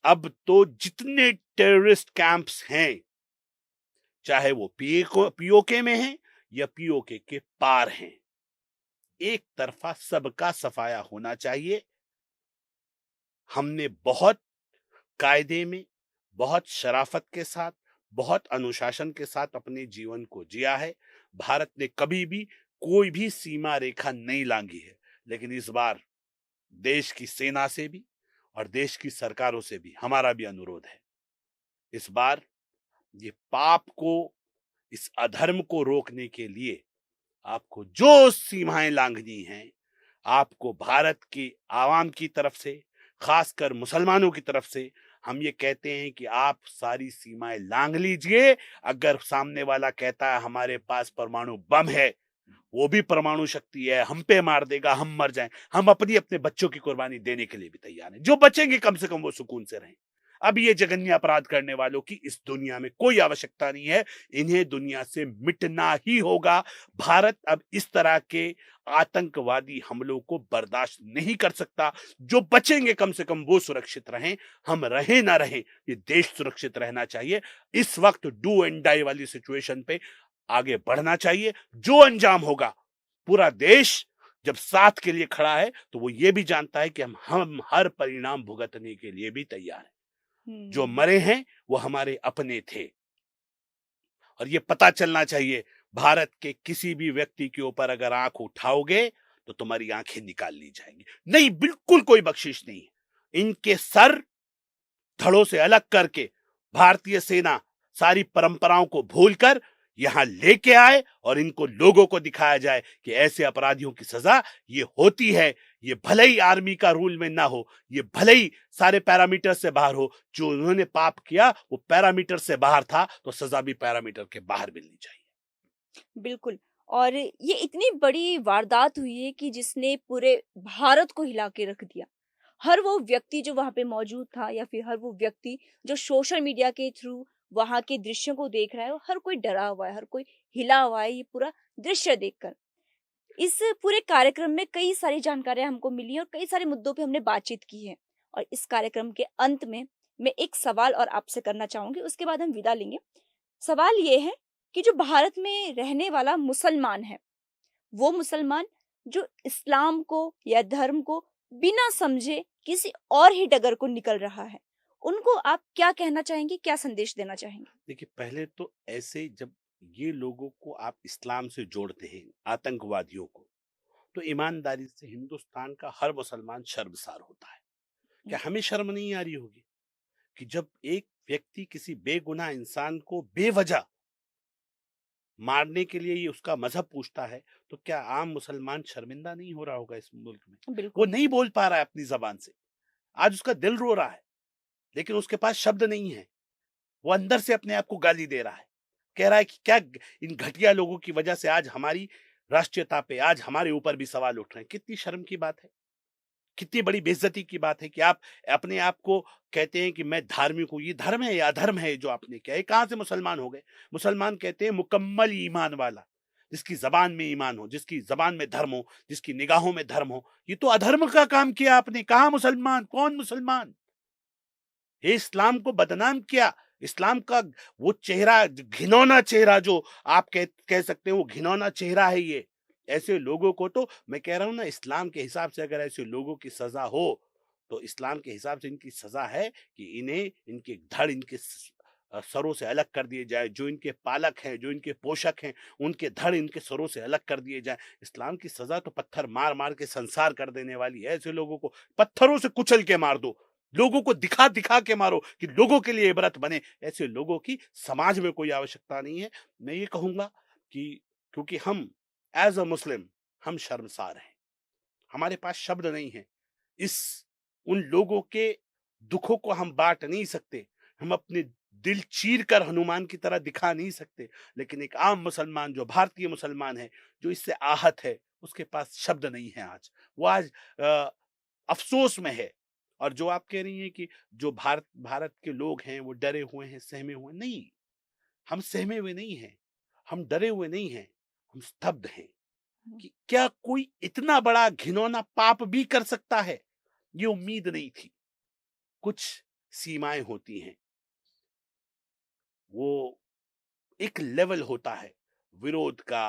अब तो जितने टेररिस्ट कैंप्स हैं, चाहे वो पीओके में हैं या पीओके के पार हैं, एक तरफा सबका सफाया होना चाहिए। हमने बहुत कायदे में, बहुत शराफत के साथ, बहुत अनुशासन के साथ अपने जीवन को जिया है। भारत ने कभी भी कोई भी सीमा रेखा नहीं लांघी है, लेकिन इस बार देश की सेना से भी और देश की सरकारों से भी हमारा भी अनुरोध है, इस बार ये पाप को, इस अधर्म को रोकने के लिए आपको जो सीमाएं लांघनी हैं, आपको भारत की आवाम की तरफ से, खासकर मुसलमानों की तरफ से हम ये कहते हैं कि आप सारी सीमाएं लांघ लीजिए। अगर सामने वाला कहता है हमारे पास परमाणु बम है, वो भी परमाणु शक्ति है, हम पे मार देगा, हम मर जाएं, हम अपने बच्चों की कुर्बानी देने के लिए भी तैयार हैं। जो बचेंगे कम से कम वो सुकून से रहें। अब ये जघन्य अपराध करने वालों की इस दुनिया में कोई आवश्यकता नहीं है, इन्हें दुनिया से मिटना ही होगा। भारत अब इस तरह के आतंकवादी हमलों को बर्दाश्त नहीं कर सकता। जो बचेंगे कम से कम वो सुरक्षित रहें, हम रहें ना रहें, ये देश सुरक्षित रहना चाहिए। इस वक्त डू एंड डाई वाली सिचुएशन पे आगे बढ़ना चाहिए। जो अंजाम होगा, पूरा देश जब साथ के लिए खड़ा है तो वो ये भी जानता है कि हम हर परिणाम भुगतने के लिए भी तैयार हैं। जो मरे हैं वो हमारे अपने थे, और ये पता चलना चाहिए, भारत के किसी भी व्यक्ति के ऊपर अगर आंख उठाओगे तो तुम्हारी आंखें निकाल ली जाएंगी। नहीं, बिल्कुल कोई बख्शिश नहीं है। इनके सर धड़ों से अलग करके भारतीय सेना सारी परंपराओं को भूलकर यहां लेके आए और इनको लोगों को दिखाया जाए कि ऐसे अपराधियों की सजा ये होती है। ये भले ही आर्मी का रूल में ना हो, ये भले ही सारे पैरामीटर से बाहर हो, जो उन्होंने पाप किया वो पैरामीटर से बाहर था, तो सजा भी पैरामीटर के बाहर मिलनी चाहिए। बिल्कुल। और ये इतनी बड़ी वारदात हुई है कि जिसने पूरे भारत को हिला के रख दिया। हर वो व्यक्ति जो वहाँ पे मौजूद था या फिर हर वो व्यक्ति जो सोशल मीडिया के थ्रू वहाँ के दृश्यों को देख रहा है, हर कोई डरा हुआ है, हर कोई हिला हुआ है ये पूरा दृश्य देखकर। इस पूरे कार्यक्रम में कई सारी जानकारियाँ हमको मिली और कई सारे मुद्दों पे हमने बातचीत की है। और इस कार्यक्रम के अंत में मैं एक सवाल और आपसे करना चाहूँगी, उसके बाद हम विदा लेंगे। सवाल ये है कि जो भारत में रहने वाला मुसलमान है, वो मुसलमान जो इस्लाम को या धर्म को बिना समझे किसी और ही डगर को निकल रहा है, उनको आप क्या कहना चाहेंगे, क्या संदेश देना चाहेंगे? देखिए, पहले तो ऐसे जब ये लोगों को आप इस्लाम से जोड़ते हैं, आतंकवादियों को, तो ईमानदारी से हिंदुस्तान का हर मुसलमान शर्मसार होता है। क्या हमें शर्म नहीं आ रही होगी कि जब एक व्यक्ति किसी बेगुनाह इंसान को बेवजह मारने के लिए ये उसका मजहब पूछता है, तो क्या आम मुसलमान शर्मिंदा नहीं हो रहा होगा इस मुल्क में? वो बिल्कुल। नहीं बोल पा रहा है अपनी जबान से, आज उसका दिल रो रहा है, लेकिन उसके पास शब्द नहीं है। वो अंदर से अपने आप को गाली दे रहा है, कह रहा है कि क्या इन घटिया लोगों की वजह से आज हमारी राष्ट्रीयता पे, आज हमारे ऊपर भी सवाल उठ रहे हैं। कितनी शर्म की बात है, कितनी बड़ी बेइज्जती की बात है कि आप अपने आप को कहते हैं कि मैं धार्मिक हूं। ये धर्म है या अधर्म है जो आपने किया? ये कहां से मुसलमान हो गए? मुसलमान कहते हैं मुकम्मल ईमान वाला, जिसकी जबान में ईमान हो, जिसकी जबान में धर्म हो, जिसकी निगाहों में धर्म हो। ये तो अधर्म का काम किया आपने। कहां मुसलमान? कौन मुसलमान? ये इस्लाम को बदनाम किया। इस्लाम का वो चेहरा, घिनौना चेहरा जो आप कह सकते हैं, वो घिनौना चेहरा है ये। ऐसे लोगों को तो मैं कह रहा हूं ना, इस्लाम के हिसाब से अगर ऐसे लोगों की सजा हो, तो इस्लाम के हिसाब से इनकी सजा है कि इन्हें, इनके धड़ इनके सरों से अलग कर दिए जाए। जो इनके पालक हैं, जो इनके पोषक हैं, उनके धड़ इनके सरों से अलग कर दिए जाए। इस्लाम की सजा तो पत्थर मार मार के संसार कर देने वाली है। ऐसे लोगों को पत्थरों से कुचल के मार दो, लोगों को दिखा दिखा के मारो कि लोगों के लिए इबरत बने। ऐसे लोगों की समाज में कोई आवश्यकता नहीं है। मैं ये कहूंगा कि क्योंकि हम एज अ मुस्लिम, हम शर्मसार हैं, हमारे पास शब्द नहीं है। इस उन लोगों के दुखों को हम बांट नहीं सकते, हम अपने दिल चीर कर हनुमान की तरह दिखा नहीं सकते। लेकिन एक आम मुसलमान, जो भारतीय मुसलमान है, जो इससे आहत है, उसके पास शब्द नहीं है। आज वो आज अफसोस में है। और जो आप कह रही हैं कि जो भारत के लोग हैं वो डरे हुए हैं, सहमे हुए, नहीं, हम सहमे हुए नहीं हैं, हम डरे हुए नहीं हैं, हम स्तब्ध हैं कि क्या कोई इतना बड़ा घिनौना पाप भी कर सकता है? ये उम्मीद नहीं थी। कुछ सीमाएं होती हैं, वो एक लेवल होता है विरोध का।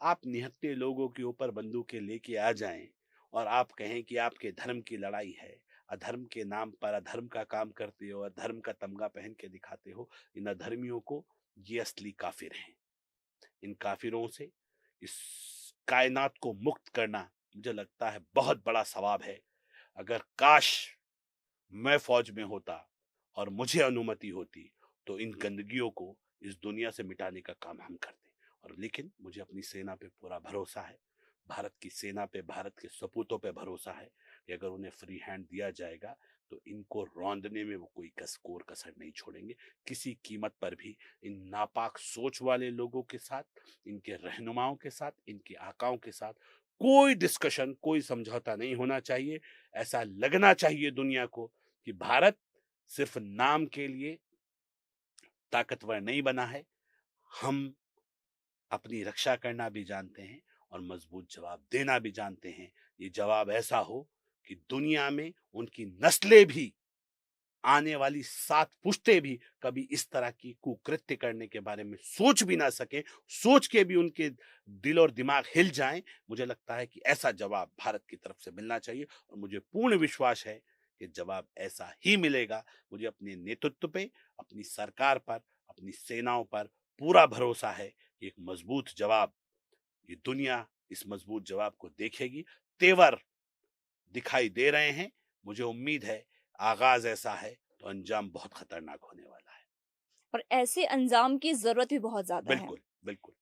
आप निहत्थे लोगों के ऊपर बंदूकें लेके आ जाएं और आप कहें कि आपके धर्म की लड़ाई है, अधर्म के नाम पर अधर्म का काम करते हो, अधर्म का तमगा पहन के दिखाते हो इन अधर्मियों को, ये असली काफिर हैं। इन काफिरों से इस कायनात को मुक्त करना मुझे लगता है बहुत बड़ा सवाब है। अगर काश मैं फौज में होता और मुझे अनुमति होती, तो इन गंदगियों को इस दुनिया से मिटाने का काम हम करते। और लेकिन मुझे अपनी सेना पे पूरा भरोसा है, भारत की सेना पे, भारत के सपूतों पे भरोसा है कि अगर उन्हें फ्री हैंड दिया जाएगा तो इनको रौंदने में वो कोई कसर नहीं छोड़ेंगे। किसी कीमत पर भी इन नापाक सोच वाले लोगों के साथ, इनके रहनुमाओं के साथ, इनके आकाओं के साथ कोई डिस्कशन, कोई समझौता नहीं होना चाहिए। ऐसा लगना चाहिए दुनिया को कि भारत सिर्फ नाम के लिए ताकतवर नहीं बना है, हम अपनी रक्षा करना भी जानते हैं और मजबूत जवाब देना भी जानते हैं। ये जवाब ऐसा हो कि दुनिया में उनकी नस्लें भी, आने वाली 7 पुश्तें भी कभी इस तरह की कुकृत्य करने के बारे में सोच भी ना सके, सोच के भी उनके दिल और दिमाग हिल जाएं। मुझे लगता है कि ऐसा जवाब भारत की तरफ से मिलना चाहिए और मुझे पूर्ण विश्वास है कि जवाब ऐसा ही मिलेगा। मुझे अपने नेतृत्व पे, अपनी सरकार पर, अपनी सेनाओं पर पूरा भरोसा है कि एक मजबूत जवाब, ये दुनिया इस मजबूत जवाब को देखेगी। तेवर दिखाई दे रहे हैं, मुझे उम्मीद है आगाज ऐसा है तो अंजाम बहुत खतरनाक होने वाला है। और ऐसे अंजाम की जरूरत भी बहुत ज्यादा है। बिल्कुल बिल्कुल।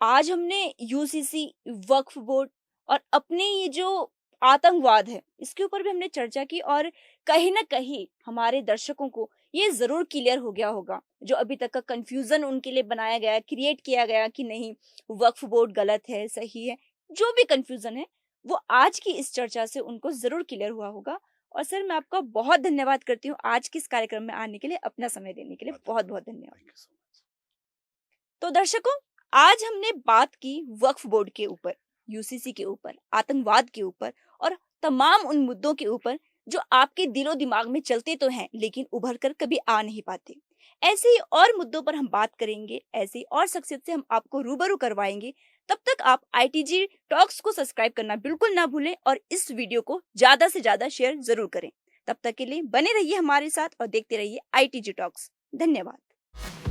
आज हमने यूसीसी, वक्फ बोर्ड और अपने ये जो आतंकवाद है इसके ऊपर भी हमने चर्चा की, और कहीं ना कहीं हमारे दर्शकों को ये जरूर क्लियर हो गया होगा जो अभी तक का कंफ्यूजन उनके लिए बनाया गया, क्रिएट किया गया कि नहीं वक्फ बोर्ड गलत है, सही है, जो भी कंफ्यूजन है वो आज की इस चर्चा से उनको जरूर क्लियर हुआ होगा। और सर, मैं आपका बहुत धन्यवाद करती हूँ आज के इस कार्यक्रम में आने के लिए, अपना समय देने के लिए बहुत बहुत धन्यवाद। Thank you so much. तो दर्शकों, आज हमने बात की वक्फ बोर्ड के ऊपर, यूसीसी के ऊपर, आतंकवाद के ऊपर और तमाम उन मुद्दों के ऊपर जो आपके दिलो दिमाग में चलते तो हैं लेकिन उभर कर कभी आ नहीं पाते। ऐसे ही और मुद्दों पर हम बात करेंगे, ऐसे ही और शख्सियत से हम आपको रूबरू करवाएंगे। तब तक आप आईटीजी टॉक्स को सब्सक्राइब करना बिल्कुल ना भूलें और इस वीडियो को ज्यादा से ज्यादा शेयर जरूर करें। तब तक के लिए बने रहिए हमारे साथ और देखते रहिए आईटीजी टॉक्स। धन्यवाद।